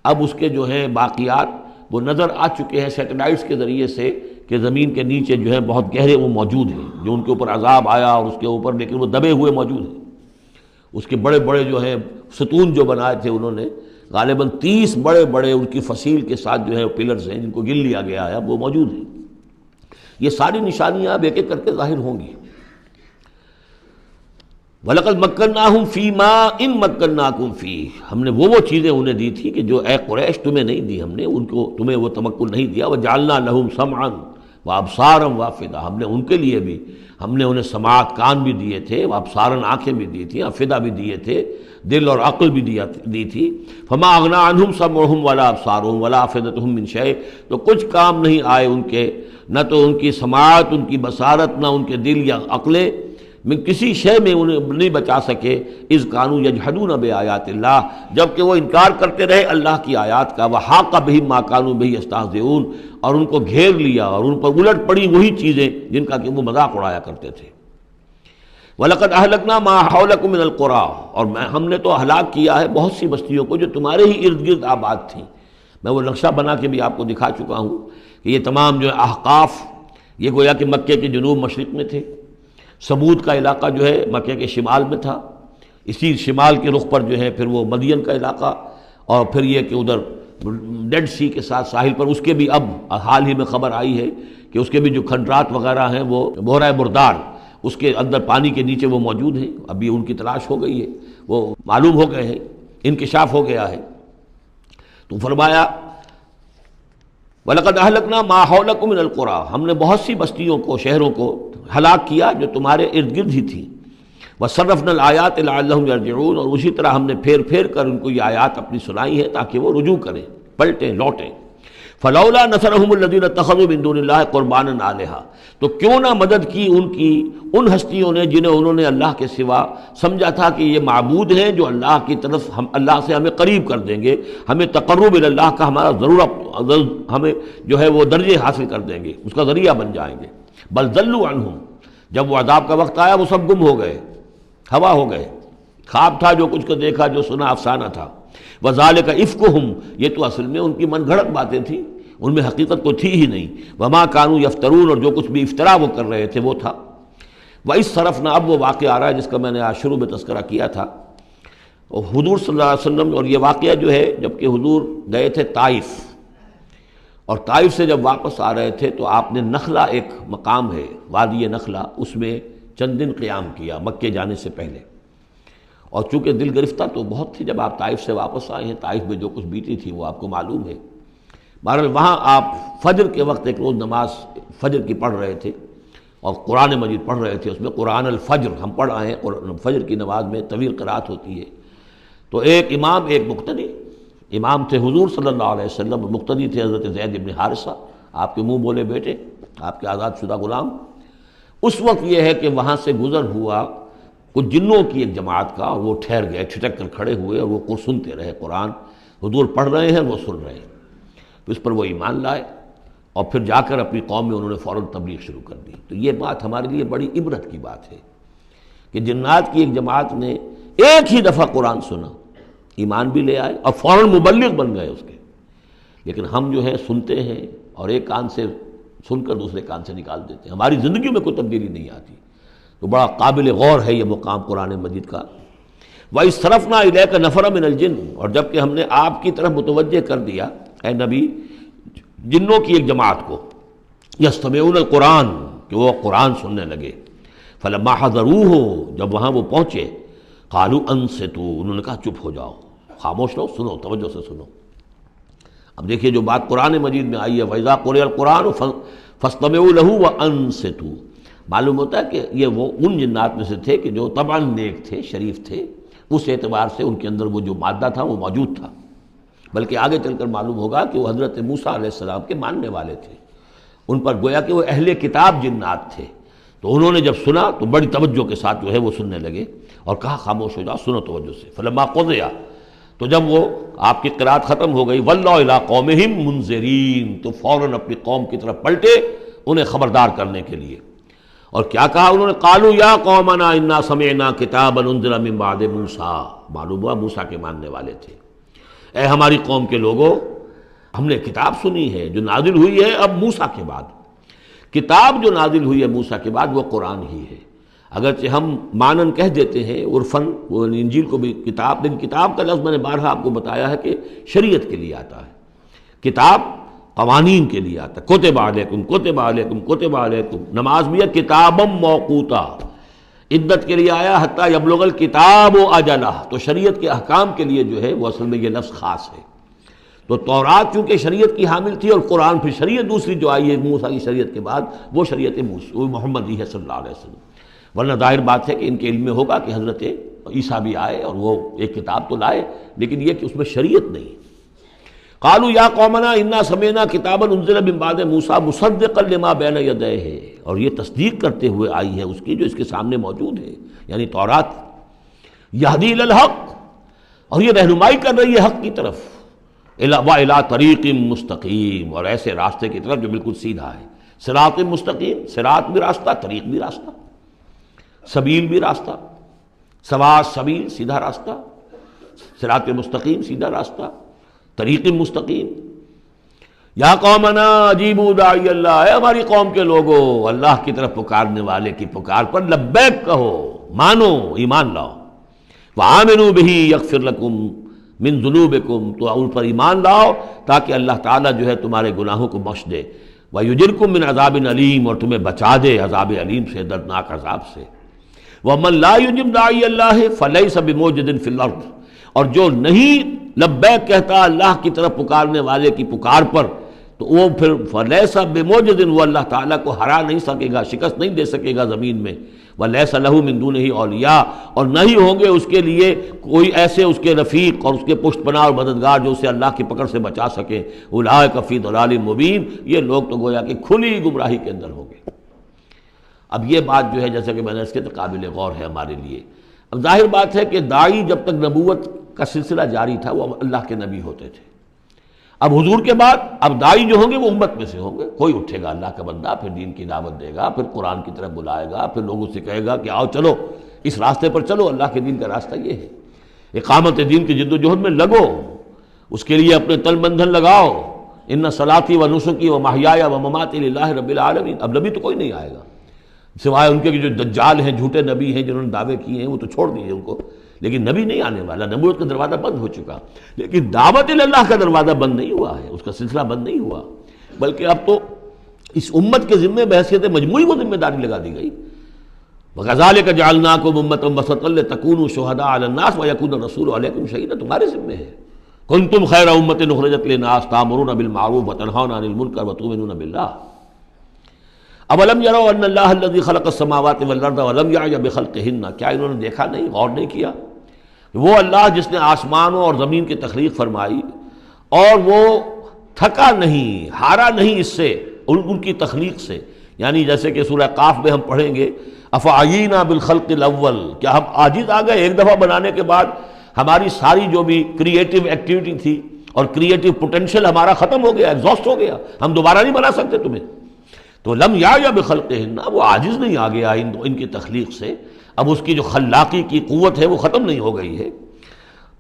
Speaker 1: اب اس کے جو ہیں باقیات وہ نظر آ چکے ہیں سیٹلائٹس کے ذریعے سے کہ زمین کے نیچے جو ہے بہت گہرے وہ موجود ہیں، جو ان کے اوپر عذاب آیا اور اس کے اوپر، لیکن وہ دبے ہوئے موجود ہیں۔ اس کے بڑے بڑے جو ہیں ستون جو بنائے تھے انہوں نے، غالباً 30 بڑے بڑے ان کی فصیل کے ساتھ جو ہے پلرز ہیں جن کو گن لیا گیا ہے، اب وہ موجود ہیں۔ یہ ساری نشانیاں اب ایک ایک کر کے ظاہر ہوں گی۔ وَلَقَدْ مَكَّنَّاهُمْ فِي مَا إِن مَّكَّنَّاكُمْ فِيهِ، ہم نے وہ چیزیں انہیں دی تھی کہ جو اے قریش تمہیں نہیں دی، ہم نے ان کو، تمہیں وہ تمکن نہیں دیا۔ وَجَعَلْنَا لَهُمْ سَمْعًا وَأَبْصَارًا وَأَفْئِدَةً، ہم نے ان کے لیے بھی، ہم نے انہیں سماعت کان بھی دیے تھے، وَأَبْصَارًا آنکھیں بھی دی تھیں، افئدہ بھی دیے تھے، دل اور عقل بھی دی تھی۔ فَمَا أَغْنَىٰ عَنْهُمْ سَمْعُهُمْ وَلَا أَبْصَارُهُمْ وَلَا أَفْئِدَتُهُمْ مِنْ شَيْءٍ، تو کچھ کام نہیں آئے ان کے، نہ تو ان کی سماعت، ان کی بصارت، نہ ان کے دل یا عقلیں، میں کسی شے میں انہیں نہیں بچا سکے۔ اذ کانوا یجحدون بآیات اللہ، جبکہ وہ انکار کرتے رہے اللہ کی آیات کا۔ وحاق بہم ما کانوا بہ یستہزئون، اور ان کو گھیر لیا اور ان پر الٹ پڑی وہی چیزیں جن کا کہ وہ مذاق اڑایا کرتے تھے۔ وَلَقَدْ أَهْلَكْنَا مَا حَوْلَكُم مِّنَ الْقُرَىٰ، اور ہم نے تو ہلاک کیا ہے بہت سی بستیوں کو جو تمہارے ہی ارد گرد آباد تھیں۔ میں وہ نقشہ بنا کے بھی آپ کو دکھا چکا ہوں کہ یہ تمام جو احقاف، یہ گویا کہ مکے کے جنوب مشرق میں تھے، سمود کا علاقہ جو ہے مکے کے شمال میں تھا، اسی شمال کے رخ پر جو ہے پھر وہ مدین کا علاقہ، اور پھر یہ کہ ادھر ڈیڈ سی کے ساتھ ساحل پر، اس کے بھی اب حال ہی میں خبر آئی ہے کہ اس کے بھی جو کھنڈرات وغیرہ ہیں وہ بحیرہ مردار، اس کے اندر پانی کے نیچے وہ موجود ہیں، ابھی ان کی تلاش ہو گئی ہے، وہ معلوم ہو گئے ہیں، انکشاف ہو گیا ہے۔ تو فرمایا وَلَقَدْ أَهْلَكْنَا مَا حَوْلَكُم مِّنَ الْقُرَىٰ، ہم نے بہت سی بستیوں کو، شہروں کو ہلاک کیا جو تمہارے ارد گرد ہی تھی۔ وَصَرَّفْنَا الْآيَاتِ لَعَلَّهُمْ يَرْجِعُونَ، اور اسی طرح ہم نے پھیر پھیر کر ان کو یہ آیات اپنی سنائی ہے تاکہ وہ رجوع کریں، پلٹیں، لوٹیں۔ فَلَوْلَا نَصَرَهُمُ الَّذِينَ اتَّخَذُوا مِن دُونِ اللَّهِ قُرْبَانًا آلِهَةً، تو کیوں نہ مدد کی ان کی ان ہستیوں نے جنہیں انہوں نے اللہ کے سوا سمجھا تھا کہ یہ معبود ہیں جو اللہ کی طرف، ہم اللہ سے ہمیں قریب کر دیں گے، ہمیں تقرب الی اللہ کا ہمارا ضرورت، ہمیں جو ہے وہ درجے حاصل کر دیں گے، اس کا ذریعہ بن جائیں گے۔ بل ضلوا عنہم، جب وہ عذاب کا وقت آیا وہ سب گم ہو گئے، ہوا ہو گئے، خواب تھا جو کچھ کو دیکھا، جو سنا افسانہ تھا۔ وذالک افکہم، یہ تو اصل میں ان کی من گھڑت باتیں تھیں، ان میں حقیقت تو تھی ہی نہیں۔ وما کانوا یفترون، اور جو کچھ بھی افطرا وہ کر رہے تھے وہ تھا۔ وَإِذْ صَرَفْنَا، اب وہ واقعہ آ رہا ہے جس کا میں نے آج شروع میں تذکرہ کیا تھا، اور حضور صلی اللہ علیہ وسلم، اور یہ واقعہ جو ہے جب کہ حضور گئے تھے طائف، اور طائف سے جب واپس آ رہے تھے تو آپ نے نخلہ، ایک مقام ہے وادی نخلہ، اس میں چند دن قیام کیا مکے جانے سے پہلے، اور چونکہ دل گرفتہ تو بہت تھی جب آپ طائف سے واپس آئے ہیں، طائف میں جو کچھ بیتی تھی وہ آپ کو معلوم ہے۔ بہرحال وہاں آپ فجر کے وقت ایک روز نماز فجر کی پڑھ رہے تھے اور قرآن مجید پڑھ رہے تھے، اس میں قرآن الفجر ہم پڑھ آئے ہیں، فجر کی نماز میں طویل قرات ہوتی ہے، تو ایک امام ایک مقتدی، امام تھے حضور صلی اللہ علیہ وسلم، مقتدی تھے حضرت زید بن حارثہ، آپ کے منہ بولے بیٹے، آپ کے آزاد شدہ غلام۔ اس وقت یہ ہے کہ وہاں سے گزر ہوا کچھ جنوں کی ایک جماعت کا، اور وہ ٹھہر گئے، ٹھٹک کر کھڑے ہوئے، اور وہ سنتے رہے قرآن، حضور پڑھ رہے ہیں وہ سن رہے ہیں، تو اس پر وہ ایمان لائے، اور پھر جا کر اپنی قوم میں انہوں نے فوراً تبلیغ شروع کر دی۔ تو یہ بات ہمارے لیے بڑی عبرت کی بات ہے کہ جنات کی ایک جماعت نے ایک ہی دفعہ قرآن سنا، ایمان بھی لے آئے اور فوراً مبلغ بن گئے اس کے، لیکن ہم جو ہے سنتے ہیں اور ایک کان سے سن کر دوسرے کان سے نکال دیتے ہیں، ہماری زندگیوں میں کوئی تبدیلی نہیں آتی۔ تو بڑا قابل غور ہے یہ مقام قرآن مجید کا۔ وَإِذْ صَرَفْنَا إِلَيْكَ نَفَرًا مِنَ الْجِنِّ، اور جب کہ ہم نے آپ کی طرف متوجہ کر دیا اے نبی جنوں کی ایک جماعت کو، یستمعون القرآن، کہ وہ قرآن سننے لگے، فلما حضروہ، جب وہاں وہ پہنچے، قالوا انصتوا، انہوں نے کہا چپ ہو جاؤ، خاموش رہو، سنو، توجہ سے سنو۔ اب دیکھیے جو بات قرآن مجید میں آئی ہے وَإِذَا قُرِئَ الْقُرْآنُ فَاسْتَمِعُوا لَهُ وَأَنصِتُوا، معلوم ہوتا ہے کہ یہ وہ ان جنات میں سے تھے کہ جو طبعاً نیک تھے، شریف تھے، اس اعتبار سے ان کے اندر وہ جو مادہ تھا وہ موجود تھا، بلکہ آگے چل کر معلوم ہوگا کہ وہ حضرت موسیٰ علیہ السلام کے ماننے والے تھے، ان پر گویا کہ وہ اہل کتاب جنات تھے، تو انہوں نے جب سنا تو بڑی توجہ کے ساتھ جو ہے وہ سننے لگے، اور کہا خاموش ہو جاؤ، سنو توجہ سے۔ فلما قضیا، تو جب وہ آپ کی قرات ختم ہو گئی، وَلَّوْا إِلَىٰ قَوْمِهِمْ مُنذِرِينَ، تو فوراً اپنی قوم کی طرف پلٹے انہیں خبردار کرنے کے لیے، اور کیا کہا انہوں نے؟ قَالُوا يَا قَوْمَنَا إِنَّا سَمِعْنَا كِتَابًا أُنزِلَ مِن بَعْدِ مُوسَىٰ، معلوم ہوا موسیٰ کے ماننے والے تھے، اے ہماری قوم کے لوگوں، ہم نے کتاب سنی ہے جو نازل ہوئی ہے اب موسیٰ کے بعد، کتاب جو نازل ہوئی ہے موسیٰ کے بعد وہ قرآن ہی ہے، اگرچہ ہم مانن کہہ دیتے ہیں عرفاً، وہ انجیل کو بھی کتاب، لیکن کتاب کا لفظ میں نے بارہا آپ کو بتایا ہے کہ شریعت کے لیے آتا ہے، کتاب قوانین کے لیے آتا ہے، کتب علیکم کتب علیکم کتب علیکم، نماز بھی ہے کتابا موقوتا، عدت کے لیے آیا حتیٰ یبلغ الکتاب اجلہ، تو شریعت کے احکام کے لیے جو ہے وہ اصل میں یہ لفظ خاص ہے۔ تو تورات چونکہ شریعت کی حامل تھی، اور قرآن پھر شریعت دوسری جو آئی ہے موسیٰ کی شریعت کے بعد وہ شریعت محمدی ہے صلی اللہ علیہ وسلم، ورنہ ظاہر بات ہے کہ ان کے علم میں ہوگا کہ حضرت عیسیٰ بھی آئے اور وہ ایک کتاب تو لائے، لیکن یہ کہ اس میں شریعت نہیں۔ قالوا یا قومنا انا سمعنا کتابا انزل من بعد موسیٰ مصدقا لما بین یدیہ، اور یہ تصدیق کرتے ہوئے آئی ہے اس کی جو اس کے سامنے موجود ہے، یعنی تورات، یہدی الی الحق، اور یہ رہنمائی کر رہی ہے حق کی طرف، وَإِلَىٰ طَرِیقٍ مُسْتَقِیم، اور ایسے راستے کی طرف جو بالکل سیدھا ہے، صراط مستقیم، صراط بھی راستہ، طریق بھی راستہ، سبیل بھی راستہ، سوا سبیل سیدھا راستہ، صراط مستقیم سیدھا راستہ، طریق مستقیم۔ یا قومنا اجیبوا داعی اللہ، اے ہماری قوم کے لوگوں، اللہ کی طرف پکارنے والے کی پکار پر لبیک کہو، مانو، ایمان لاؤ، وآمنوا بہ یغفر لکم من ذنوبکم، تو ان پر ایمان لاؤ تاکہ اللہ تعالیٰ جو ہے تمہارے گناہوں کو بخش دے، ویجرکم من عذاب علیم، اور تمہیں بچا دے عذاب علیم سے، دردناک عذاب سے۔ وَمَن لَا يُجِبْ دَاعِيَ اللَّهِ فَلَيْسَ بِمُعْجِزٍ فِي الْأَرْضِ، اور جو نہیں لبیک کہتا اللہ کی طرف پکارنے والے کی پکار پر، تو وہ پھر فَلَيْسَ بِمُعْجِزٍ، وہ اللہ تعالیٰ کو ہرا نہیں سکے گا، شکست نہیں دے سکے گا زمین میں، وَلَيْسَ لَهُ مِن دُونِهِ أَوْلِيَاء، اور نہیں ہوں گے اس کے لیے کوئی ایسے اس کے رفیق اور اس کے پشت پناہ اور مددگار جو اسے اللہ کی پکڑ سے بچا سکے۔ أُولَٰئِكَ فِي ضَلَالٍ مُبِينٍ، یہ لوگ تو گویا کہ کھلی گمراہی کے اندر ہوں گے۔ اب یہ بات جو ہے جیسا کہ میں نے اس کے قابل غور ہے ہمارے لیے۔ اب ظاہر بات ہے کہ داعی جب تک نبوت کا سلسلہ جاری تھا وہ اللہ کے نبی ہوتے تھے، اب حضور کے بعد اب داعی جو ہوں گے وہ امت میں سے ہوں گے، کوئی اٹھے گا اللہ کا بندہ، پھر دین کی دعوت دے گا، پھر قرآن کی طرف بلائے گا، پھر لوگوں سے کہے گا کہ آؤ چلو اس راستے پر چلو، اللہ کے دین کا راستہ یہ ہے، اقامت دین کی جد و جہد میں لگو، اس کے لیے اپنے تن بندھن لگاؤ، ان صلاتی و نسکی و محیایا و مماتی للہ رب العالمین۔ اب نبی تو کوئی نہیں آئے گا سوائے ان کے جو دجال ہیں، جھوٹے نبی ہیں جنہوں نے دعوے کیے ہیں، وہ تو چھوڑ دیجیے ان کو، لیکن نبی نہیں آنے والا، نبوت کا دروازہ بند ہو چکا، لیکن دعوت اللہ کا دروازہ بند نہیں ہوا ہے، اس کا سلسلہ بند نہیں ہوا۔ بلکہ اب تو اس امت کے ذمے بحیثیت مجموعی وہ ذمہ داری لگا دی گئی. وَكَذَلِكَ جَعَلْنَاكُمْ أُمَّةً وَسَطًا لِتَكُونُوا شُهَدَاءَ عَلَى النَّاسِ وَيَكُونَ الرَّسُولُ عَلَيْكُمْ شَهِيدًا. تمہارے ذمے ہے. كُنتُمْ خَيْرَ أُمَّةٍ أُخْرِجَتْ لِلنَّاسِ تَأْمُرُونَ بِالْمَعْرُوفِ وَتَنْهَوْنَ عَنِ الْمُنكَرِ وَتُؤْمِنُونَ بِاللَّهِ. أَوَلَمْ يَرَوْا أَنَّ اللَّهَ الَّذِي خَلَقَ السَّمَاوَاتِ وَالْأَرْضَ وَلَمْ يَعْيَ بِخَلْقِهِنَّ. کیا انہوں نے دیکھا نہیں، غور نہیں کیا؟ وہ اللہ جس نے آسمانوں اور زمین کی تخلیق فرمائی اور وہ تھکا نہیں، ہارا نہیں اس سے، ان کی تخلیق سے. یعنی جیسے کہ سورہ قاف میں ہم پڑھیں گے افعینا بالخلق الاول، کیا ہم عاجز آ گئے ایک دفعہ بنانے کے بعد؟ ہماری ساری جو بھی کریٹو ایکٹیویٹی تھی اور کریٹو پوٹینشیل ہمارا ختم ہو گیا، ایگزاسٹ ہو گیا، ہم دوبارہ نہیں بنا سکتے تمہیں. تو لم یا بخلقہن، وہ عاجز نہیں آ گیا ان کی تخلیق سے. اب اس کی جو خلاقی کی قوت ہے وہ ختم نہیں ہو گئی ہے.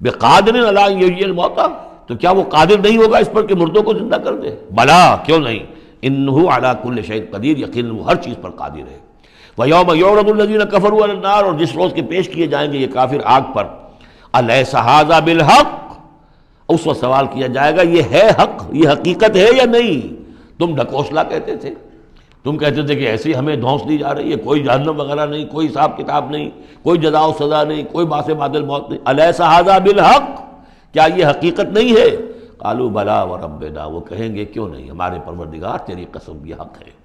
Speaker 1: بقادر علی ان یحیی الموتیٰ، تو کیا وہ قادر نہیں ہوگا اس پر کہ مردوں کو زندہ کر دے؟ بلا، کیوں نہیں، انہ علی کل شیء قدیر، یقیناً وہ ہر چیز پر قادر ہے. وَيَوْمَ يُعْرَضُ الَّذِينَ كَفَرُوا عَلَى النَّارِ، اور جس روز کے پیش کیے جائیں گے یہ کافر آگ پر. أَلَيْسَ هَذَا بِالْحَقِّ، اس وقت سوال کیا جائے گا یہ ہے حق، یہ حقیقت ہے یا نہیں؟ تم ڈھکوسلا کہتے تھے، تم کہتے تھے کہ ایسی ہمیں دھونس دی جا رہی ہے، کوئی جہنم وغیرہ نہیں، کوئی حساب کتاب نہیں، کوئی جزا و سزا نہیں، کوئی باس بعد الموت نہیں. أَلَيْسَ هَذَا بِالْحَقِّ، کیا یہ حقیقت نہیں ہے؟ قالوا بلا وربنا، وہ کہیں گے کیوں نہیں، ہمارے پروردگار تیری قسم یہ حق ہے.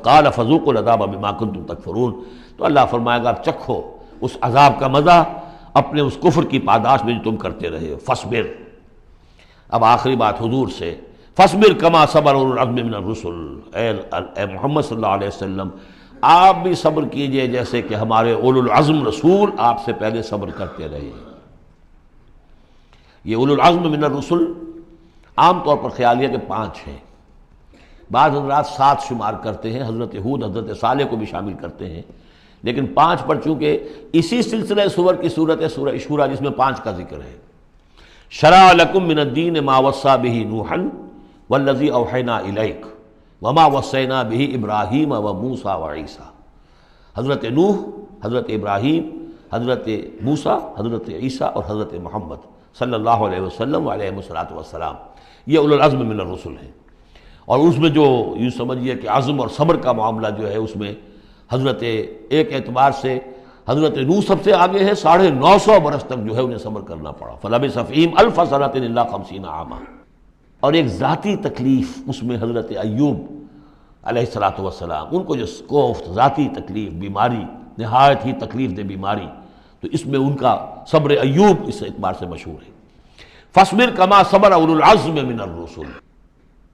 Speaker 1: قال فذوقوا العذاب بما كنتم تکفرون، تو اللہ فرمائے گا اب چکھو اس عذاب کا مزہ اپنے اس کفر کی پاداش میں جو تم کرتے رہے. فاصبر، اب آخری بات حضور سے، فاصبر کما صبر اولو العزم من الرسل، اے محمد صلی اللہ علیہ وسلم آپ بھی صبر کیجئے جیسے کہ ہمارے اولو العزم رسول آپ سے پہلے صبر کرتے رہے. یہ اولو العزم من الرسل عام طور پر خیال ہے کہ 5 ہیں، بعض حضرات 7 شمار کرتے ہیں، حضرت ہود حضرت صالح کو بھی شامل کرتے ہیں، لیکن 5 پر چونکہ اسی سلسلہ سور کی صورت ہے سورہ شورى جس میں 5 کا ذکر ہے. شرع لکم من الدین ما وصى به نوحا والذی اوحینا الیک وما وصینا به ابراہیم وموسیٰ وعیسیٰ. حضرت نوح، حضرت ابراہیم، حضرت موسیٰ، حضرت عیسیٰ اور حضرت محمد صلی اللہ علیہ وسلم علیہ الصلوۃ والسلام، یہ اولو العزم من الرسل ہیں. اور اس میں جو یوں سمجھیے کہ عزم اور صبر کا معاملہ جو ہے اس میں حضرت ایک اعتبار سے حضرت نوح سب سے آگے ہے، 950 برس تک جو ہے انہیں صبر کرنا پڑا. فلبث فیہم 1000 سنۃ الا 50 عاما. اور ایک ذاتی تکلیف اس میں حضرت ایوب علیہ الصلوۃ والسلام، ان کو جو کوفت ذاتی تکلیف، بیماری، نہایت ہی تکلیف دہ بیماری، تو اس میں ان کا صبر ایوب اس اعتبار سے مشہور ہے. فاصبر کما صبر اولو العزم من الرسل،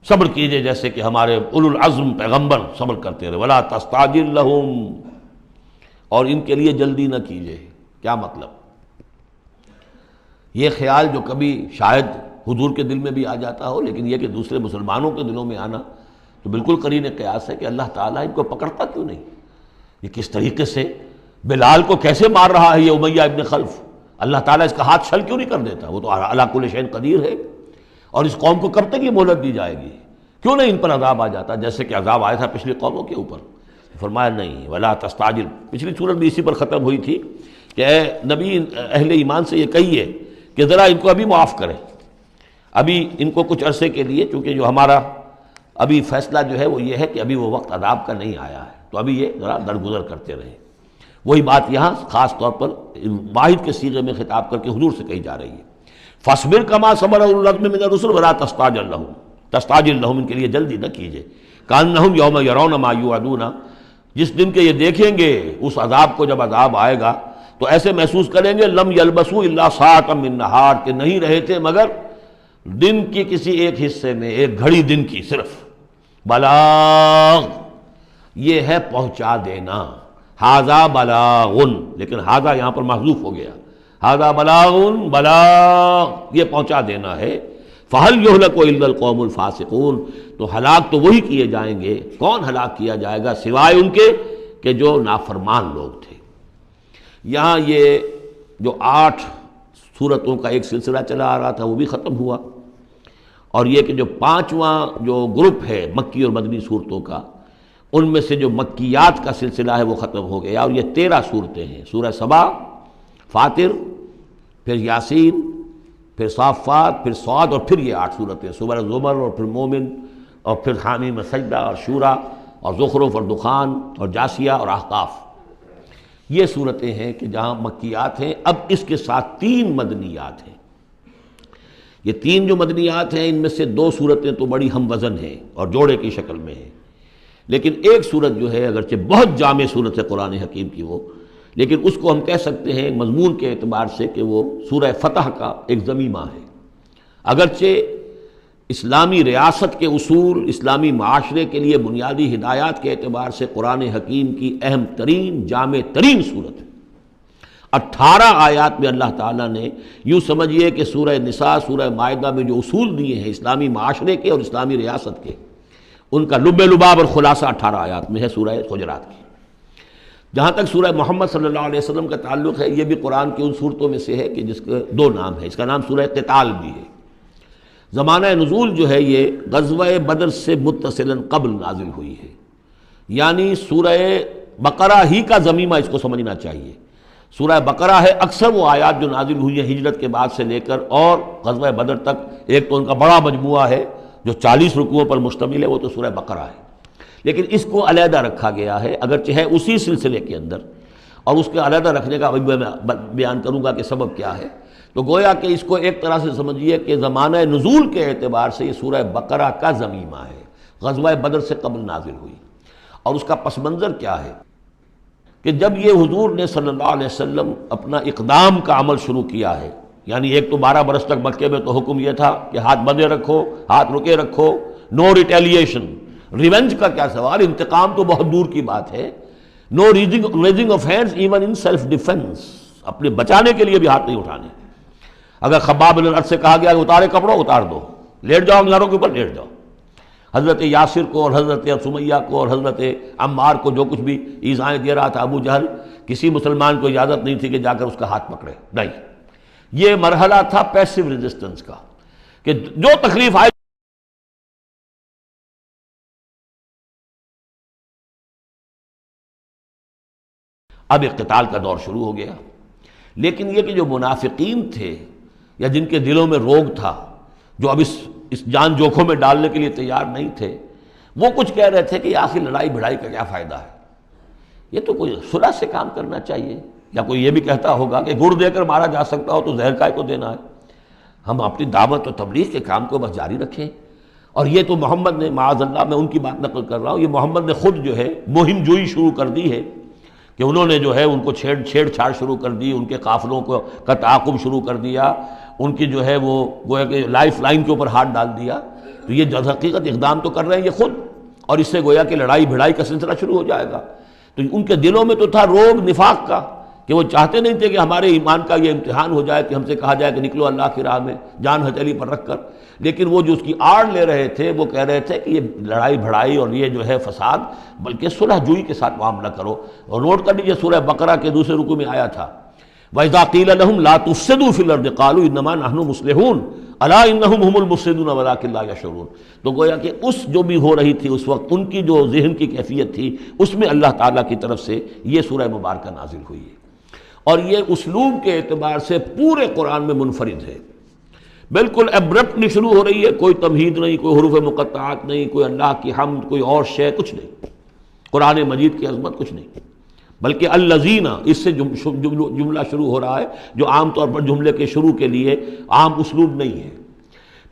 Speaker 1: صبر کیجئے جیسے کہ ہمارے اولو العزم پیغمبر صبر کرتے رہے. ولا تستعجل لهم، اور ان کے لیے جلدی نہ کیجئے. کیا مطلب؟ یہ خیال جو کبھی شاید حضور کے دل میں بھی آ جاتا ہو، لیکن یہ کہ دوسرے مسلمانوں کے دلوں میں آنا تو بالکل قرین قیاس ہے کہ اللہ تعالیٰ ان کو پکڑتا کیوں نہیں؟ یہ کس طریقے سے بلال کو کیسے مار رہا ہے یہ امیہ ابن خلف، اللہ تعالیٰ اس کا ہاتھ چھل کیوں نہیں کر دیتا؟ وہ تو علی کل شیء قدیر ہے. اور اس قوم کو کب تک یہ مہلت دی جائے گی؟ کیوں نہیں ان پر عذاب آ جاتا جیسے کہ عذاب آیا تھا پچھلی قوموں کے اوپر؟ فرمایا نہیں، ولا تستعجل. پچھلی صورت بھی اسی پر ختم ہوئی تھی کہ اے نبی اہل ایمان سے یہ کہیے کہ ذرا ان کو ابھی معاف کریں، ابھی ان کو کچھ عرصے کے لیے، چونکہ جو ہمارا ابھی فیصلہ جو ہے وہ یہ ہے کہ ابھی وہ وقت عذاب کا نہیں آیا ہے، تو ابھی یہ ذرا درگزر کرتے رہیں. وہی بات یہاں خاص طور پر واحد کے صیغے میں خطاب کر کے حضور سے کہی جا رہی ہے. فاصبر کما صبر اولو العزم من الرسل ولا تستعجل لهم، تستعجل لهم ان کے لیے جلدی نہ کیجیے. کانہم یوم یرون ما یوعدون، جس دن کے یہ دیکھیں گے اس عذاب کو، جب عذاب آئے گا تو ایسے محسوس کریں گے لم یلبسوا الا ساعۃ من نہار، کہ نہیں رہے تھے مگر دن کی کسی ایک حصے میں، ایک گھڑی دن کی صرف. بلاغ، یہ ہے پہنچا دینا. ھذا بلاغ، لیکن ھذا یہاں پر محذوف ہو گیا. ھذا بلاغ، بلاغ یہ پہنچا دینا ہے. فہل یہلک الا القوم الفاسقون، تو ہلاک تو وہی کیے جائیں گے. کون ہلاک کیا جائے گا سوائے ان کے کہ جو نافرمان لوگ تھے. یہاں یہ جو 8 صورتوں کا ایک سلسلہ چلا آ رہا تھا وہ بھی ختم ہوا، اور یہ کہ جو 5واں جو گروپ ہے مکی اور مدنی صورتوں کا، ان میں سے جو مکیات کا سلسلہ ہے وہ ختم ہو گیا. اور یہ 13 صورتیں ہیں، سورہ سبا، فاطر، پھر یاسین، پھر صافات، پھر صاد، اور پھر یہ 8 صورتیں، سورہ زمر اور پھر مومن، اور پھر حامیم سجدہ اور شورا اور زخرف اور دخان اور جاسیہ اور احقاف، یہ صورتیں ہیں کہ جہاں مکیات ہیں۔ اب اس کے ساتھ 3 مدنیات ہیں۔ یہ 3 جو مدنیات ہیں ان میں سے 2 صورتیں تو بڑی ہم وزن ہیں اور جوڑے کی شکل میں ہیں، لیکن ایک صورت جو ہے اگرچہ بہت جامع صورت ہے قرآن حکیم کی وہ، لیکن اس کو ہم کہہ سکتے ہیں مضمون کے اعتبار سے کہ وہ سورہ فتح کا ایک ضمیمہ ہے۔ اگرچہ اسلامی ریاست کے اصول، اسلامی معاشرے کے لیے بنیادی ہدایات کے اعتبار سے قرآن حکیم کی اہم ترین جامع ترین صورت ہے۔ 18 آیات میں اللہ تعالیٰ نے یوں سمجھیے کہ سورہ نساء، سورہ مائدہ میں جو اصول دیے ہیں اسلامی معاشرے کے اور اسلامی ریاست کے، ان کا لب لباب اور خلاصہ 18 آیات میں ہے سورہ حجرات کی۔ جہاں تک سورہ محمد صلی اللہ علیہ وسلم کا تعلق ہے، یہ بھی قرآن کی ان صورتوں میں سے ہے کہ جس کے 2 نام ہیں۔ اس کا نام سورہ قتال بھی ہے۔ زمانہ نزول جو ہے یہ غزوہ بدر سے متصلاً قبل نازل ہوئی ہے، یعنی سورہ بقرہ ہی کا ضمیمہ اس کو سمجھنا چاہیے۔ سورہ بقرہ ہے، اکثر وہ آیات جو نازل ہوئی ہیں ہجرت کے بعد سے لے کر اور غزوہ بدر تک، ایک تو ان کا بڑا مجموعہ ہے جو 40 رکوعوں پر مشتمل ہے، وہ تو سورہ بقرہ ہے، لیکن اس کو علیحدہ رکھا گیا ہے، اگرچہ ہے اسی سلسلے کے اندر، اور اس کے علیحدہ رکھنے کا ابھی میں بیان کروں گا کہ سبب کیا ہے۔ تو گویا کہ اس کو ایک طرح سے سمجھیے کہ زمانہ نزول کے اعتبار سے یہ سورہ بقرہ کا ضمیمہ ہے، غزوہ بدر سے قبل نازل ہوئی۔ اور اس کا پس منظر کیا ہے کہ جب یہ حضور نے صلی اللہ علیہ وسلم اپنا اقدام کا عمل شروع کیا ہے، یعنی ایک تو 12 برس تک مکے میں تو حکم یہ تھا کہ ہاتھ بندے رکھو، ہاتھ رکے رکھو، نو ریٹیلیشن، ریونج کا کیا سوال، انتقام تو بہت دور کی بات ہے، no raising of hands even in self defence, اپنے بچانے کے لیے بھی ہاتھ نہیں اٹھانے۔ اگر خباب بن الارت سے کہا گیا کہ اتارے کپڑوں اتار دو، لیٹ جاؤ انگاروں کے اوپر لیٹ جاؤ۔ حضرت یاسر کو اور حضرت سمیہ کو اور حضرت عمار کو جو کچھ بھی ایذائیں دے رہا تھا ابو جہل، کسی مسلمان کو اجازت نہیں تھی کہ جا کر اس کا ہاتھ پکڑے، نہیں۔ یہ مرحلہ تھا پیسو ریزسٹنس کا کہ جو تکلیف آئے اب اقتتال کا دور شروع ہو گیا۔ لیکن یہ کہ جو منافقین تھے یا جن کے دلوں میں روگ تھا، جو اب اس جان جوکھوں میں ڈالنے کے لیے تیار نہیں تھے، وہ کچھ کہہ رہے تھے کہ آخر لڑائی بھڑائی کا کیا فائدہ ہے، یہ تو کوئی صلح سے کام کرنا چاہیے۔ یا کوئی یہ بھی کہتا ہوگا کہ گڑ دے کر مارا جا سکتا ہو تو زہر کائے کو دینا ہے، ہم اپنی دعوت و تبلیغ کے کام کو بس جاری رکھیں۔ اور یہ تو محمد نے، معاذ اللہ میں ان کی بات نقل کر رہا ہوں، یہ محمد نے خود جو ہے مہم جوئی شروع کر دی ہے کہ انہوں نے جو ہے ان کو چھیڑ چھاڑ شروع کر دی، ان کے قافلوں کا تعاقب شروع کر دیا، ان کی جو ہے وہ گویا کہ لائف لائن کے اوپر ہاتھ ڈال دیا۔ تو یہ جو حقیقت اقدام تو کر رہے ہیں یہ خود، اور اس سے گویا کہ لڑائی بھڑائی کا سلسلہ شروع ہو جائے گا۔ تو ان کے دلوں میں تو تھا روگ نفاق کا کہ وہ چاہتے نہیں تھے کہ ہمارے ایمان کا یہ امتحان ہو جائے کہ ہم سے کہا جائے کہ نکلو اللہ کی راہ میں جان ہتھیلی پر رکھ کر، لیکن وہ جو اس کی آڑ لے رہے تھے وہ کہہ رہے تھے کہ یہ لڑائی بھڑائی اور یہ جو ہے فساد، بلکہ صلح جوئی کے ساتھ معاملہ کرو۔ اور نوٹ کر لیجیے سورہ بقرہ کے دوسرے رکوع میں آیا تھا وَإِذَا قِيلَ لَهُمْ لَا تُفْسِدُوا فِي الْأَرْضِ قَالُوا إِنَّمَا نَحْنُ مُصْلِحُونَ أَلَا إِنَّهُمْ هُمُ الْمُفْسِدُونَ وَلَٰكِن لَا يَشْعُرُونَ۔ تو گویا کہ اس جو بھی ہو رہی تھی اس وقت ان کی جو ذہن کی کیفیت تھی، اس میں اللہ تعالیٰ کی طرف سے یہ سورہ مبارکہ نازل ہوئی ہے، اور یہ اسلوب کے اعتبار سے پورے قرآن میں منفرد ہے۔ بالکل ایبرپٹلی شروع ہو رہی ہے، کوئی تمہید نہیں، کوئی حروف مقطعات نہیں، کوئی اللہ کی حمد، کوئی اور شے، کچھ نہیں، قرآن مجید کی عظمت کچھ نہیں، بلکہ الذین، اس سے جملہ شروع ہو رہا ہے جو عام طور پر جملے کے شروع کے لیے عام اسلوب نہیں ہے۔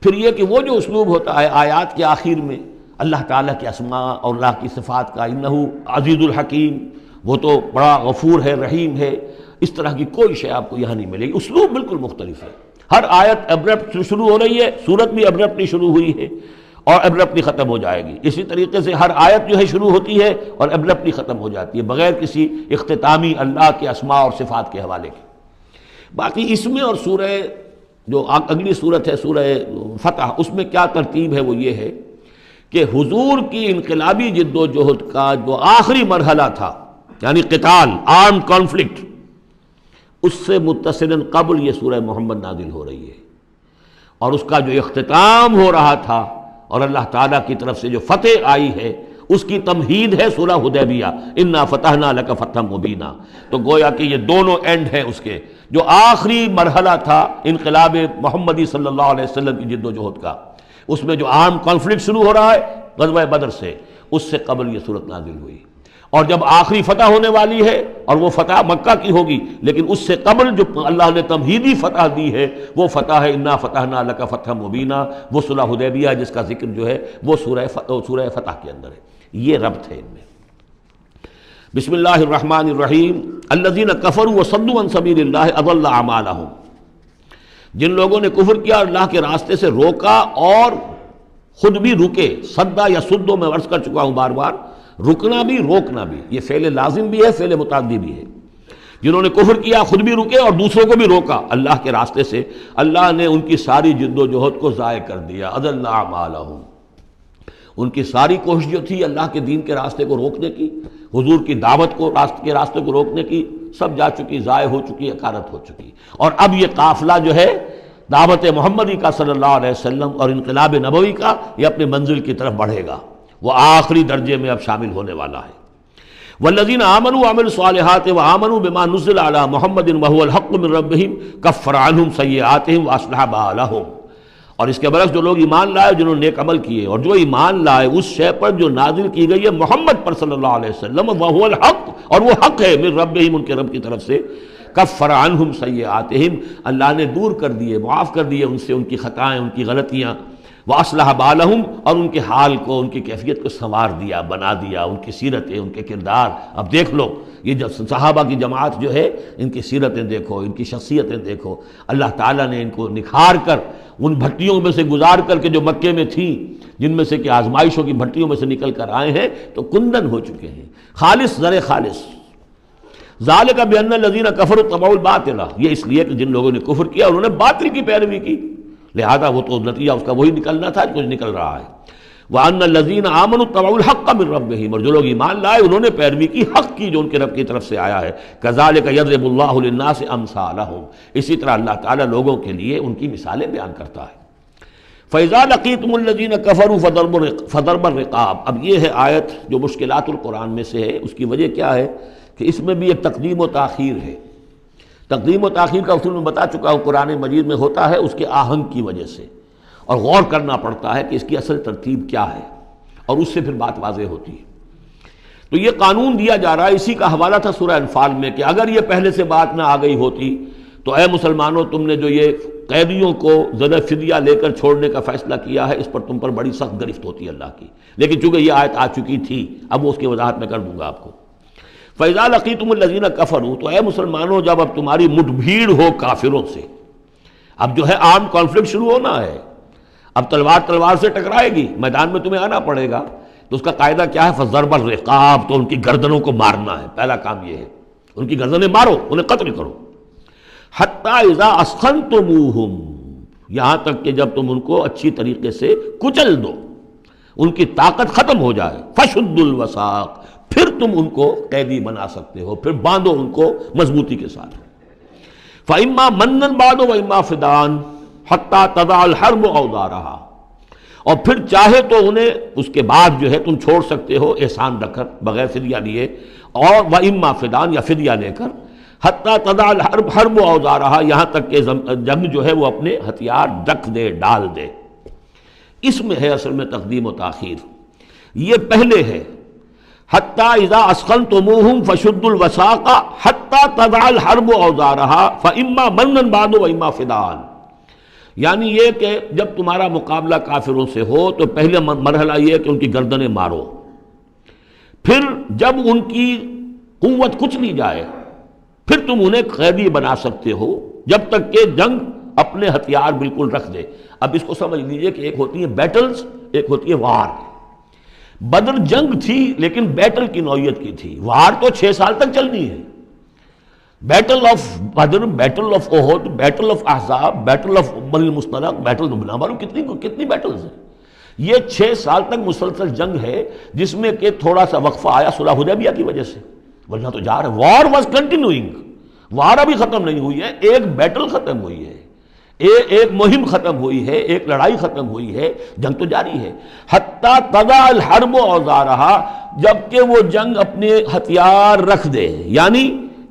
Speaker 1: پھر یہ کہ وہ جو اسلوب ہوتا ہے آیات کے آخر میں اللہ تعالیٰ کے اسماء اور اللہ کی صفات کا، انہ عزیز الحکیم، وہ تو بڑا غفور ہے، رحیم ہے، اس طرح کی کوئی شے آپ کو یہاں نہیں ملے گی۔ اسلوب بالکل مختلف ہے، ہر آیت ایبرپٹ شروع ہو رہی ہے، سورت بھی ایبرپٹلی شروع ہوئی ہے اور ایبرپٹلی ختم ہو جائے گی۔ اسی طریقے سے ہر آیت جو ہے شروع ہوتی ہے اور ایبرپٹلی ختم ہو جاتی ہے، بغیر کسی اختتامی اللہ کے اسماء اور صفات کے حوالے کے۔ باقی اس میں اور سورہ جو اگلی صورت ہے سورہ فتح، اس میں کیا ترتیب ہے وہ یہ ہے کہ حضور کی انقلابی جد و جہد کا جو آخری مرحلہ تھا، یعنی قتال، آرم کانفلکٹ، اس سے متصلاً قبل یہ سورہ محمد نازل ہو رہی ہے، اور اس کا جو اختتام ہو رہا تھا اور اللہ تعالیٰ کی طرف سے جو فتح آئی ہے اس کی تمہید ہے سورہ حدیبیہ، انا فتحنا لک فتحا مبینا۔ تو گویا کہ یہ دونوں اینڈ ہیں اس کے، جو آخری مرحلہ تھا انقلاب محمدی صلی اللہ علیہ وسلم کی جد و جہد کا، اس میں جو عام کانفلکٹ شروع ہو رہا ہے غزوہ بدر سے، اس سے قبل یہ صورت نازل ہوئی، اور جب آخری فتح ہونے والی ہے اور وہ فتح مکہ کی ہوگی، لیکن اس سے قبل جو اللہ نے تمہیدی فتح دی ہے وہ فتح ہے انا فتحنا لک فتحا مبینا، وہ صلح حدیبیہ جس کا ذکر جو ہے وہ سورہ فتح کے اندر ہے۔ یہ ربط ہے ان میں۔ بسم اللہ الرحمن الرحیم۔ الذین کفروا وصدوا عن سبیل اللہ اضل اعمالہم، جن لوگوں نے کفر کیا اور اللہ کے راستے سے روکا اور خود بھی رکے، صدا یا سدو میں عرض کر چکا ہوں بار بار، رکنا بھی روکنا بھی، یہ فعل لازم بھی ہے فعل متعدی بھی ہے۔ جنہوں نے کفر کیا خود بھی رکے اور دوسروں کو بھی روکا اللہ کے راستے سے، اللہ نے ان کی ساری جد و جہد کو ضائع کر دیا، اضل اعمالہم، ان کی ساری کوشش جو تھی اللہ کے دین کے راستے کو روکنے کی، حضور کی دعوت کو کے راستے کو روکنے کی، سب جا چکی، ضائع ہو چکی، اکارت ہو چکی۔ اور اب یہ قافلہ جو ہے دعوت محمدی کا صلی اللہ علیہ وسلم اور انقلاب نبوی کا، یہ اپنے منزل کی طرف بڑھے گا، وہ آخری درجے میں اب شامل ہونے والا ہے۔ والذین آمنوا وعملوا الصالحات وآمنوا بما نزل علی محمد وهو الحق من ربهم کفر عنہم سیئاتہم واصلح بالہم، اور اس کے برعکس جو لوگ ایمان لائے، جنہوں نے نیک عمل کیے اور جو ایمان لائے اس شے پر جو نازل کی گئی ہے محمد پر صلی اللہ علیہ وسلم، وهو الحق، اور وہ حق ہے، من ربهم، ان کے رب کی طرف سے، کفر عنہم سیئاتہم، اللہ نے دور کر دیے، معاف کر دیے ان سے ان کی خطائیں، ان کی غلطیاں، واصلح بالہم، اور ان کے حال کو، ان کی کیفیت کو سنوار دیا، بنا دیا، ان کی سیرتیں، ان کے کردار۔ اب دیکھ لو یہ جو صحابہ کی جماعت جو ہے، ان کی سیرتیں دیکھو، ان کی شخصیتیں دیکھو، اللہ تعالیٰ نے ان کو نکھار کر ان بھٹیوں میں سے گزار کر کے جو مکے میں تھیں، جن میں سے کہ آزمائشوں کی بھٹیوں میں سے نکل کر آئے ہیں، تو کندن ہو چکے ہیں، خالص زر خالص۔ ذالک بان الذین کفروا اتبعوا الباطل، یہ اس لیے کہ جن لوگوں نے کفر کیا انہوں نے باطل کی پیروی کی، لہذا وہ تو نتیجہ اس کا وہی نکلنا تھا جو نکل رہا ہے۔ وان الذین آمنوا اتبعوا الحق من ربهم، اور جو لوگ ایمان لائے انہوں نے پیروی کی حق کی جو ان کے رب کی طرف سے آیا ہے۔ کذالک یضرب اللہ للناس امثالهم، اسی طرح اللہ تعالیٰ لوگوں کے لیے ان کی مثالیں بیان کرتا ہے۔ فَإِذَا لَقِيتُمُ الَّذِينَ كَفَرُوا فَضَرْبَ الرِّقَابِ، اب یہ ہے آیت جو مشکلات القرآن میں سے ہے۔ اس کی وجہ کیا ہے کہ اس میں بھی ایک تقدیم و تاخیر ہے۔ تقدیم و تاخیر کا اصول میں بتا چکا ہوں، قرآن مجید میں ہوتا ہے اس کے آہنگ کی وجہ سے، اور غور کرنا پڑتا ہے کہ اس کی اصل ترتیب کیا ہے، اور اس سے پھر بات واضح ہوتی ہے۔ تو یہ قانون دیا جا رہا ہے، اسی کا حوالہ تھا سورہ انفال میں کہ اگر یہ پہلے سے بات نہ آ گئی ہوتی تو اے مسلمانوں، تم نے جو یہ قیدیوں کو زدہ فدیہ لے کر چھوڑنے کا فیصلہ کیا ہے، اس پر تم پر بڑی سخت گرفت ہوتی ہے اللہ کی، لیکن چونکہ یہ آیت آ چکی تھی اب وہ اس کی وضاحت میں کر دوں گا آپ کو۔ فَإِذَا لَقِيتُمُ الَّذِينَ كَفَرُوا، تو اے مسلمانوں جب اب تمہاری مٹ بھیڑ ہو کافروں سے، اب جو ہے عام کانفلکٹ شروع ہونا ہے، اب تلوار سے ٹکرائے گی، میدان میں تمہیں آنا پڑے گا، تو اس کا قاعدہ کیا ہے؟ فَضَرْبَ الرِّقَابِ، تو ان کی گردنوں کو مارنا ہے، پہلا کام یہ ہے، ان کی گردنیں مارو، انہیں قتل کرو۔ حَتَّى إِذَا أَسْخَنْتُمُوهُمْ، یہاں تک کہ جب تم ان کو اچھی طریقے سے کچل دو، ان کی طاقت ختم ہو جائے، فَشُدُّ الْوَثَاقِ، پھر تم ان کو قیدی بنا سکتے ہو، پھر باندھو ان کو مضبوطی کے ساتھ۔ فَإِمَّا مَنًّا بَعْدُ وَإِمَّا فِدَاءً حَتَّى تَضَعَ الْحَرْبُ أَوْزَارَهَا، اور پھر چاہے تو انہیں اس کے بعد جو ہے تم چھوڑ سکتے ہو احسان رکھ کر، بغیر فدیہ لیے، اور وَإِمَّا فِدَاءً، یا فدیہ لے کر، حَتَّى تَضَعَ الْحَرْبُ أَوْزَارَهَا، یہاں تک کہ جنگ جو ہے وہ اپنے ہتھیار رکھ دے، ڈال دے۔ اس میں ہے اصل میں تقدیم و تاخیر، یہ پہلے ہے حَتَّى إِذَا أَسْخَنْتُمُوهُمْ فَشُدُّوا الْوَثَاقَ حَتَّى تَضَعَ الْحَرْبُ أَوْزَارَهَا فَإِمَّا مَنًّا بَعْدُ وَإِمَّا فِدَاءً، یعنی یہ کہ جب تمہارا مقابلہ کافروں سے ہو تو پہلے مرحلہ یہ کہ ان کی گردنیں مارو، پھر جب ان کی قوت کچلی جائے پھر تم انہیں قیدی بنا سکتے ہو، جب تک کہ جنگ اپنے ہتھیار بالکل رکھ دے۔ اب اس کو سمجھ لیجئے کہ ایک ہوتی ہے بیٹلز، ایک ہوتی ہے وار۔ بدر جنگ تھی لیکن بیٹل کی نوعیت کی تھی، وار تو 6 سال تک چلنی ہے۔ Battle of Badr, battle of Uhud, battle of Ahzab, battle of Bani al Mustaliq, battle نہ معلوم کتنی بیٹلز ہیں۔ یہ 6 سال تک مسلسل جنگ ہے، جس میں کہ تھوڑا سا وقفہ آیا صلح حدیبیہ کی وجہ سے، ورنہ تو جا رہا ہے۔ وار واز کنٹینیوئنگ، وار ابھی ختم نہیں ہوئی ہے، ایک بیٹل ختم ہوئی ہے، ایک مہم ختم ہوئی ہے، ایک لڑائی ختم ہوئی ہے، جنگ تو جاری ہے۔ حتیٰ تضع الحرب اوزارہا، جب کہ وہ جنگ اپنے ہتھیار رکھ دے، یعنی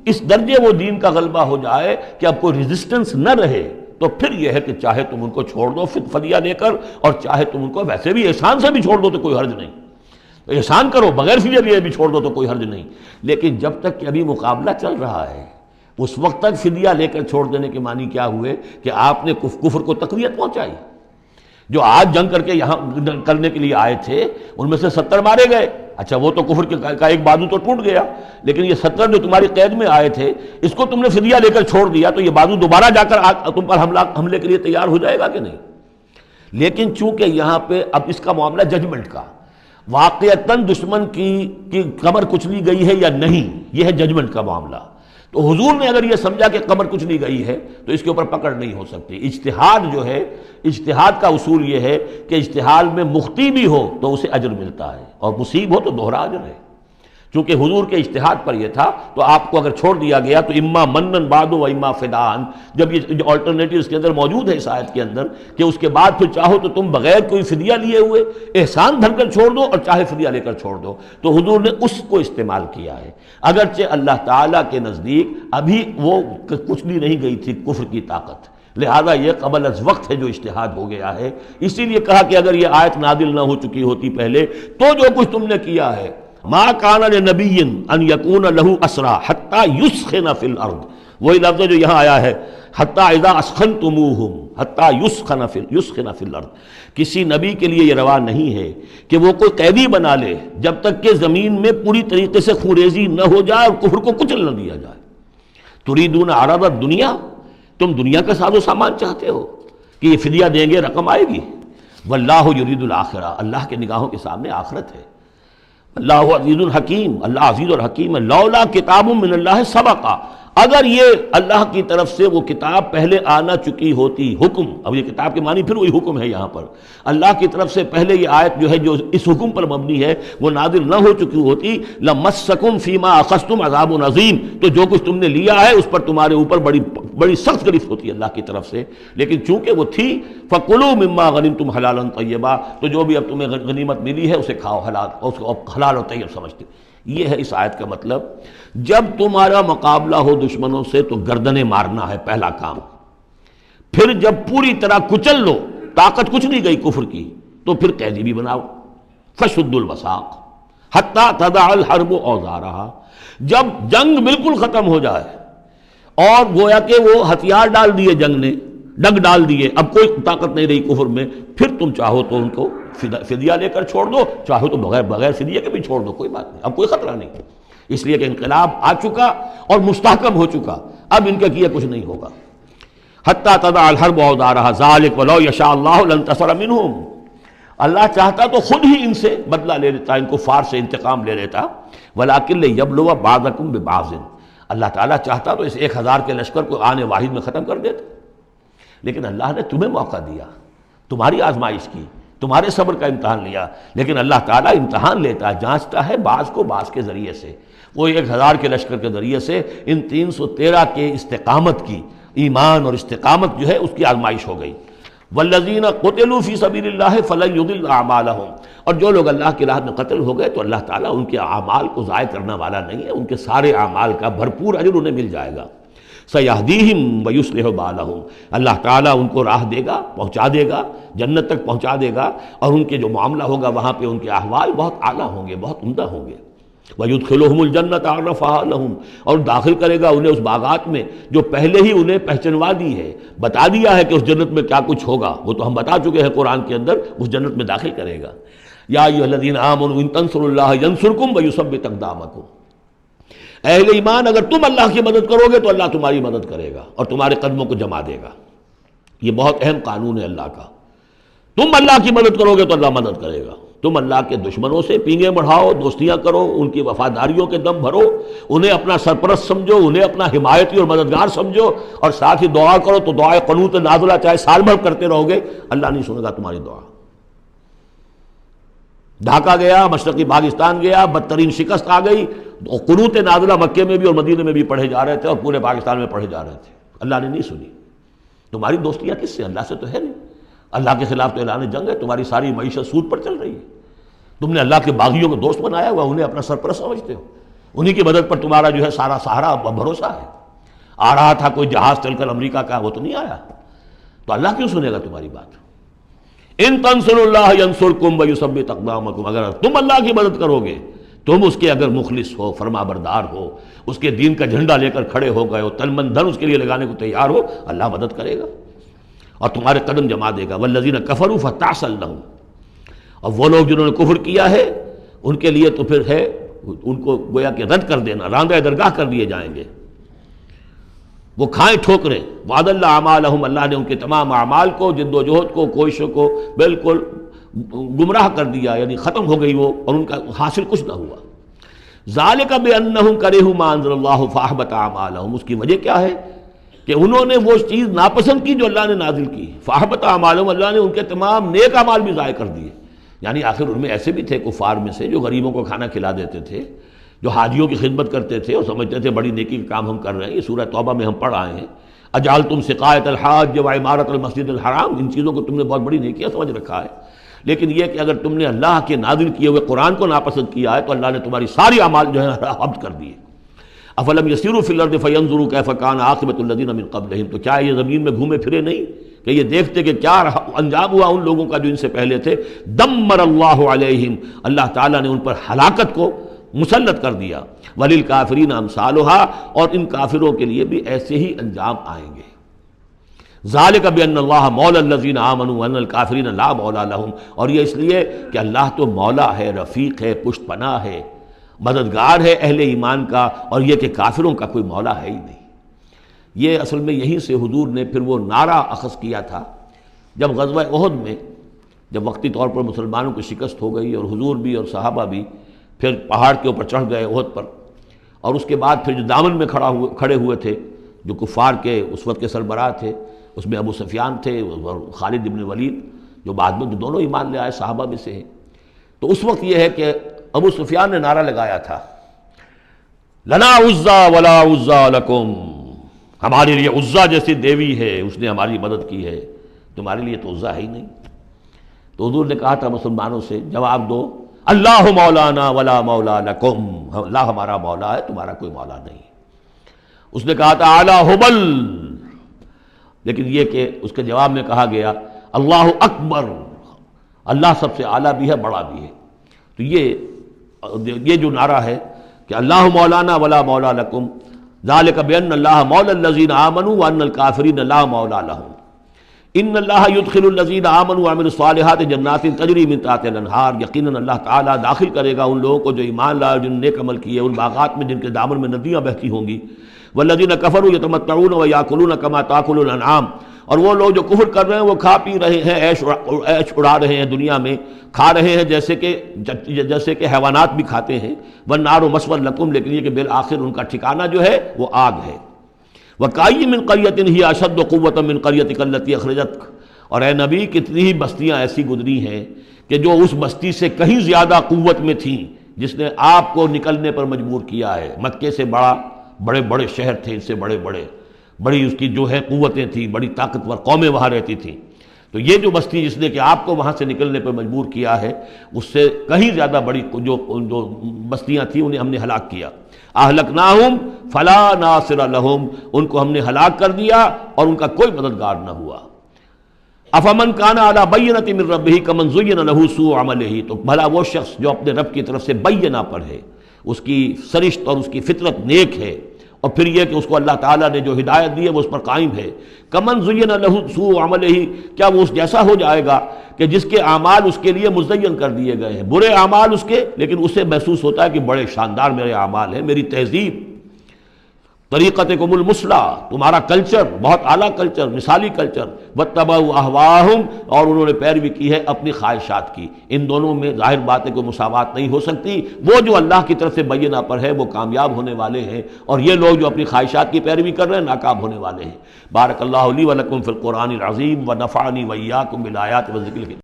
Speaker 1: اس درجے وہ دین کا غلبہ ہو جائے کہ اب کوئی ریزسٹنس نہ رہے، تو پھر یہ ہے کہ چاہے تم ان کو چھوڑ دو فدیہ لے کر، اور چاہے تم ان کو ویسے بھی احسان سے بھی چھوڑ دو تو کوئی حرج نہیں، احسان کرو بغیر فدیہ لیے بھی چھوڑ دو تو کوئی حرج نہیں، لیکن جب تک کہ ابھی مقابلہ چل رہا ہے اس وقت تک فدیہ لے کر چھوڑ دینے کے معنی کیا ہوئے کہ آپ نے کفر کو تقویت پہنچائی۔ جو آج جنگ کر کے یہاں کرنے کے لیے آئے تھے ان میں سے 70 مارے گئے، اچھا وہ تو کفر کا ایک بازو تو ٹوٹ گیا، لیکن یہ 70 جو تمہاری قید میں آئے تھے اس کو تم نے فدیہ لے کر چھوڑ دیا تو یہ بازو دوبارہ جا کر تم پر حملے کے لیے تیار ہو جائے گا کہ نہیں؟ لیکن چونکہ یہاں پہ اب اس کا معاملہ ججمنٹ کا، واقعتاً دشمن کی کمر کچلی گئی ہے یا نہیں، یہ ہے ججمنٹ کا معاملہ، تو حضور نے اگر یہ سمجھا کہ قمر کچھ نہیں گئی ہے تو اس کے اوپر پکڑ نہیں ہو سکتی۔ اجتہاد جو ہے، اجتہاد کا اصول یہ ہے کہ اجتہاد میں مخطی بھی ہو تو اسے اجر ملتا ہے اور مصیب ہو تو دوہرا اجر ہے۔ چونکہ حضور کے اجتہاد پر یہ تھا تو آپ کو اگر چھوڑ دیا گیا تو اما منن بعد و اما فدان، جب یہ آلٹرنیٹیو اس کے اندر موجود ہے اس آیت کے اندر کہ اس کے بعد پھر چاہو تو تم بغیر کوئی فدیہ لیے ہوئے احسان دھر کر چھوڑ دو اور چاہے فدیہ لے کر چھوڑ دو، تو حضور نے اس کو استعمال کیا ہے۔ اگرچہ اللہ تعالیٰ کے نزدیک ابھی وہ کچلی نہیں گئی تھی کفر کی طاقت، لہذا یہ قبل از وقت ہے جو اجتہاد ہو گیا ہے، اسی لیے کہا کہ اگر یہ آیت نازل نہ ہو چکی ہوتی پہلے تو جو کچھ تم نے کیا ہے، ما کان لنبی ان یکون لہ اسری حتی یسخن فی الارض، وہی لفظ جو یہاں آیا ہے حتی اذا اسخنتموہم حتی یسخن فی الارض، کسی نبی کے لیے یہ روا نہیں ہے کہ وہ کوئی قیدی بنا لے جب تک کہ زمین میں پوری طریقے سے خونریزی نہ ہو جائے اور کفر کو کچل نہ دیا جائے۔ تریدون عرض الدنیا، تم دنیا کا ساز و سامان چاہتے ہو کہ یہ فدیہ دیں گے رقم آئے گی، واللہ یرید الآخرہ، اللہ کے نگاہوں کے سامنے آخرت ہے، اللہ عزیز الحکیم، اللہ عزیز اور حکیم ہے۔ لولا کتاب من اللہ سبقا، اگر یہ اللہ کی طرف سے وہ کتاب پہلے آنا چکی ہوتی، حکم، اب یہ کتاب کے معنی پھر وہی حکم ہے یہاں پر، اللہ کی طرف سے پہلے یہ آیت جو ہے جو اس حکم پر مبنی ہے وہ نازل نہ ہو چکی ہوتی، لمسکم فیما اخذتم عذاب عظیم، تو جو کچھ تم نے لیا ہے اس پر تمہارے اوپر بڑی سخت گرفت ہوتی ہے اللہ کی طرف سے، لیکن چونکہ وہ تھی فَكُلُوا مِمَّا غَنِمْتُمْ حَلَالًا طَيِّبًا، تو جو بھی اب تمہیں غنیمت ملی ہے اسے کھاؤ حلال، اس کو حلال اور طیب سمجھتے۔ یہ ہے اس آیت کا مطلب، جب تمہارا مقابلہ ہو دشمنوں سے تو گردنیں مارنا ہے پہلا کام، پھر جب پوری طرح کچل لو، طاقت کچھ نہیں گئی کفر کی، تو پھر قیدی بھی بناؤ، فَشُدُّ الْوَثَاقَ حَتَّى تَضَعَ الْحَرْبُ أَوْزَارَهَا، جب جنگ بالکل ختم ہو جائے اور گویا کہ وہ ہتھیار ڈال دیے جنگ نے، ڈگ ڈال دیے، اب کوئی طاقت نہیں رہی کفر میں، پھر تم چاہو تو ان کو فدیہ لے کر چھوڑ دو، چاہو تو بغیر فدیہ کے بھی چھوڑ دو، کوئی بات نہیں، اب کوئی خطرہ نہیں، اس لیے کہ انقلاب آ چکا اور مستحکم ہو چکا، اب ان کا کیا کچھ نہیں ہوگا۔ حتی تضع الحرب اوزارها ذلک ولو یشاء اللہ لانتصر منہم، اللہ چاہتا تو خود ہی ان سے بدلہ لے لیتا، ان کفار سے انتقام لے لیتا، ولکن لیبلو بعضکم ببعض، اللہ تعالیٰ چاہتا تو اس 1000 کے لشکر کو آنے واحد میں ختم کر دیتا، لیکن اللہ نے تمہیں موقع دیا، تمہاری آزمائش کی، تمہارے صبر کا امتحان لیا، لیکن اللہ تعالیٰ امتحان لیتا ہے، جانچتا ہے بعض کو بعض کے ذریعے سے، وہ 1000 کے لشکر کے ذریعے سے ان 313 کے استقامت کی، ایمان اور استقامت جو ہے اس کی آزمائش ہو گئی۔ والذین قتلوا فی سبیل اللہ فلن یضل اعمالہم، اور جو لوگ اللہ کی راہ میں قتل ہو گئے تو اللہ تعالیٰ ان کے اعمال کو ضائع کرنے والا نہیں ہے، ان کے سارے اعمال کا بھرپور اجر انہیں مل جائے گا۔ سیہدیہم ویصلح بالہم، اللہ تعالیٰ ان کو راہ دے گا، پہنچا دے گا، جنت تک پہنچا دے گا، اور ان کے جو معاملہ ہوگا وہاں پہ ان کے احوال بہت اعلیٰ ہوں گے، بہت عمدہ ہوں گے۔ وَيُدْخِلُهُمُ الْجَنَّةَ عَرَّفَهَا لَهُمْ، اور داخل کرے گا انہیں اس باغات میں جو پہلے ہی انہیں پہچنوا دی ہے، بتا دیا ہے کہ اس جنت میں کیا کچھ ہوگا، وہ تو ہم بتا چکے ہیں قرآن کے اندر، اس جنت میں داخل کرے گا۔ یا ایھا الذین آمنوا ان تنصروا اللہ ینصرکم ویثبت اقدامکم، اہل ایمان اگر تم اللہ کی مدد کرو گے تو اللہ تمہاری مدد کرے گا اور تمہارے قدموں کو جما دے گا۔ یہ بہت اہم قانون ہے اللہ کا، تم اللہ کی مدد کرو گے تو اللہ مدد کرے گا، تم اللہ کے دشمنوں سے پینگیں بڑھاؤ، دوستیاں کرو، ان کی وفاداریوں کے دم بھرو، انہیں اپنا سرپرست سمجھو، انہیں اپنا حمایتی اور مددگار سمجھو، اور ساتھ ہی دعا کرو تو دعائے قنوت نازلہ چاہے سال بھر کرتے رہو گے، اللہ نہیں سنے گا تمہاری دعا۔ ڈھاکہ گیا، مشرقی پاکستان گیا، بدترین شکست آ گئی، قنوت نازلہ مکے میں بھی اور مدینے میں بھی پڑھے جا رہے تھے اور پورے پاکستان میں پڑھے جا رہے تھے، اللہ نے نہیں سنی۔ تمہاری دوستیاں کس سے؟ اللہ سے تو ہے نہیں، اللہ کے خلاف تو اعلان جنگ ہے، تمہاری ساری معیشت سود پر چل رہی ہے، تم نے اللہ کے باغیوں کو دوست بنایا ہوا، انہیں اپنا سرپرست سمجھتے ہو، انہی کی مدد پر تمہارا جو ہے سارا سہارا بھروسہ ہے۔ آ رہا تھا کوئی جہاز چل کر امریکہ کا، وہ تو نہیں آیا، تو اللہ کیوں سنے گا تمہاری بات؟ ان تنصروا اللہ ینصرکم ویثبت اقدامکم، اگر تم اللہ کی مدد کرو گے، تم اس کے اگر مخلص ہو، فرما بردار ہو، اس کے دین کا جھنڈا لے کر کھڑے ہو گئے ہو، تن من دھن اس کے لیے لگانے کو تیار ہو، اللہ مدد کرے گا اور تمہارے قدم جما دے گا۔ والذین کفروا فتعسا لہم، اور وہ لوگ جنہوں نے کفر کیا ہے ان کے لیے تو پھر ہے ان کو گویا کہ رد کر دینا، راندہ درگاہ کر دیے جائیں گے، وہ کھائیں ٹھوکریں۔ وعد اللہ اعمالہم، اللہ نے ان کے تمام اعمال کو، جد و جہد کو، کوششوں کو بالکل گمراہ کر دیا، یعنی ختم ہو گئی وہ، اور ان کا حاصل کچھ نہ ہوا۔ ذالک بانہم کرہوا ما انزل اللہ فاحبط اعمالہم، اس کی وجہ کیا ہے کہ انہوں نے وہ چیز ناپسند کی جو اللہ نے نازل کی، فاحبط اعمالہم، اللہ نے ان کے تمام نیک اعمال بھی ضائع کر دیے۔ یعنی آخر ان میں ایسے بھی تھے کفار میں سے جو غریبوں کو کھانا کھلا دیتے تھے، جو حاجیوں کی خدمت کرتے تھے اور سمجھتے تھے بڑی نیکی کا کام ہم کر رہے ہیں۔ یہ سورہ توبہ میں ہم پڑھ آئے ہیں، اجعلتم سقایۃ الحاج وعمارۃ المسجد الحرام، ان چیزوں کو تم نے بہت بڑی نیکیاں سمجھ رکھا ہے، لیکن یہ کہ اگر تم نے اللہ کے نازل کیے ہوئے قرآن کو ناپسند کیا ہے تو اللہ نے تمہاری ساری اعمال جو ہے حبط کر دیے۔ افلم یسیروا فی الارض فینظروا کیف کان عاقبۃ الذین من قبلہم، تو کیا یہ زمین میں گھومے پھرے نہیں کہ یہ دیکھتے کہ کیا انجام ہوا ان لوگوں کا جو ان سے پہلے تھے؟ دمر اللہ علیہم، اللہ تعالیٰ نے ان پر ہلاکت کو مسلط کر دیا۔ وللکافرین امثالھا، اور ان کافروں کے لیے بھی ایسے ہی انجام آئیں گے۔ ذالک بان اللہ مولا الذین آمنوا وان الکافرین لا مولا لہم، اور یہ اس لیے کہ اللہ تو مولا ہے، رفیق ہے، پشت پناہ ہے، مددگار ہے اہل ایمان کا، اور یہ کہ کافروں کا کوئی مولا ہے ہی نہیں۔ یہ اصل میں یہیں سے حضور نے پھر وہ نعرہ اخذ کیا تھا جب غزوہ احد میں، جب وقتی طور پر مسلمانوں کی شکست ہو گئی اور حضور بھی اور صحابہ بھی پھر پہاڑ کے اوپر چڑھ گئے احد پر، اور اس کے بعد پھر جو دامن میں کھڑے ہوئے تھے جو کفار کے اس وقت کے سربراہ تھے، اس میں ابو سفیان تھے اور خالد بن ولید جو بعد میں دونوں ایمان لے آئے صحابہ میں سے ہیں۔ تو اس وقت یہ ہے کہ ابو سفیان نے نعرہ لگایا تھا، لنا عزا ولا عزا لکم، ہمارے لیے عزا جیسی دیوی ہے، اس نے ہماری مدد کی ہے، تمہارے لیے تو عزا ہے ہی نہیں۔ تو حضور نے کہا تھا مسلمانوں سے جواب دو، اللہ مولانا ولا مولا لکم، اللہ ہمارا مولا ہے، تمہارا کوئی مولا نہیں۔ اس نے کہا تھا اعلیٰ حبل، لیکن یہ کہ اس کے جواب میں کہا گیا اللہ اکبر، اللہ سب سے اعلیٰ بھی ہے، بڑا بھی ہے۔ تو یہ جو نعرہ ہے کہ اللہ مولانا ولا مولا لکم، ذالک بان اللہ مولا الذین آمنوا وان الکافرین لا مولا لہم، ان اللہ یدخل الذین آمنوا وعملوا الصالحات جنات تجری من تحتها الانہار، یقیناً اللہ تعالیٰ داخل کرے گا ان لوگوں کو جو ایمان لائے، جن نے نیک عمل کیے، ان باغات میں جن کے دامن میں ندیاں بہتی ہوں گی۔ والذین کفروا یتمتعون ویاکلون کما تاکل الانعام، اور وہ لوگ جو کفر کر رہے ہیں وہ کھا پی رہے ہیں، عیش اڑا رہے ہیں دنیا میں، کھا رہے ہیں جیسے کہ حیوانات بھی کھاتے ہیں۔ والنار مثوی لکم، لیکن یہ کہ بالآخر ان کا ٹھکانہ جو ہے وہ آگ ہے۔ وَكَأَيٍّ مِّن قَرْيَةٍ هِيَ أَشَدُّ قُوَّةً مِّن قَرْيَتِكَ الَّتِي أَخْرَجَتْكَ، اور اے نبی کتنی ہی بستیاں ایسی گزری ہیں کہ جو اس بستی سے کہیں زیادہ قوت میں تھیں جس نے آپ کو نکلنے پر مجبور کیا ہے۔ مکے سے بڑے بڑے شہر تھے، ان سے بڑی اس کی جو ہے قوتیں تھیں، بڑی طاقتور قومیں وہاں رہتی تھیں۔ تو یہ جو بستی جس نے کہ آپ کو وہاں سے نکلنے پر مجبور کیا ہے، اس سے کہیں زیادہ بڑی جو بستیاں تھیں انہیں ہم نے ہلاک کیا۔ اہلکناہم فلا ناصر لہم، ان کو ہم نے ہلاک کر دیا اور ان کا کوئی مددگار نہ ہوا۔ افمن کان علی بینۃ من ربہ کمن زین لہ سوء عملہ، تو بھلا وہ شخص جو اپنے رب کی طرف سے بینہ پر ہے، اس کی سرشت اور اس کی فطرت نیک ہے، اور پھر یہ کہ اس کو اللہ تعالیٰ نے جو ہدایت دی ہے وہ اس پر قائم ہے، کمن زین لہ سوء عملہ، کیا وہ اس جیسا ہو جائے گا کہ جس کے اعمال اس کے لیے مزین کر دیے گئے ہیں، برے اعمال اس کے، لیکن اسے محسوس ہوتا ہے کہ بڑے شاندار میرے اعمال ہیں، میری تہذیب، طریقتکم المثلیٰ، تمہارا کلچر بہت اعلیٰ کلچر، مثالی کلچر، واتبعوا اہواءہم، اور انہوں نے پیروی کی ہے اپنی خواہشات کی۔ ان دونوں میں ظاہر بات ہے کوئی مساوات نہیں ہو سکتی۔ وہ جو اللہ کی طرف سے بینہ پر ہے وہ کامیاب ہونے والے ہیں، اور یہ لوگ جو اپنی خواہشات کی پیروی کر رہے ہیں ناکام ہونے والے ہیں۔ بارک اللہ لی ولکم فی القرآن العظیم ونفعنی وإیاکم بالآیات والذکر الحکیم۔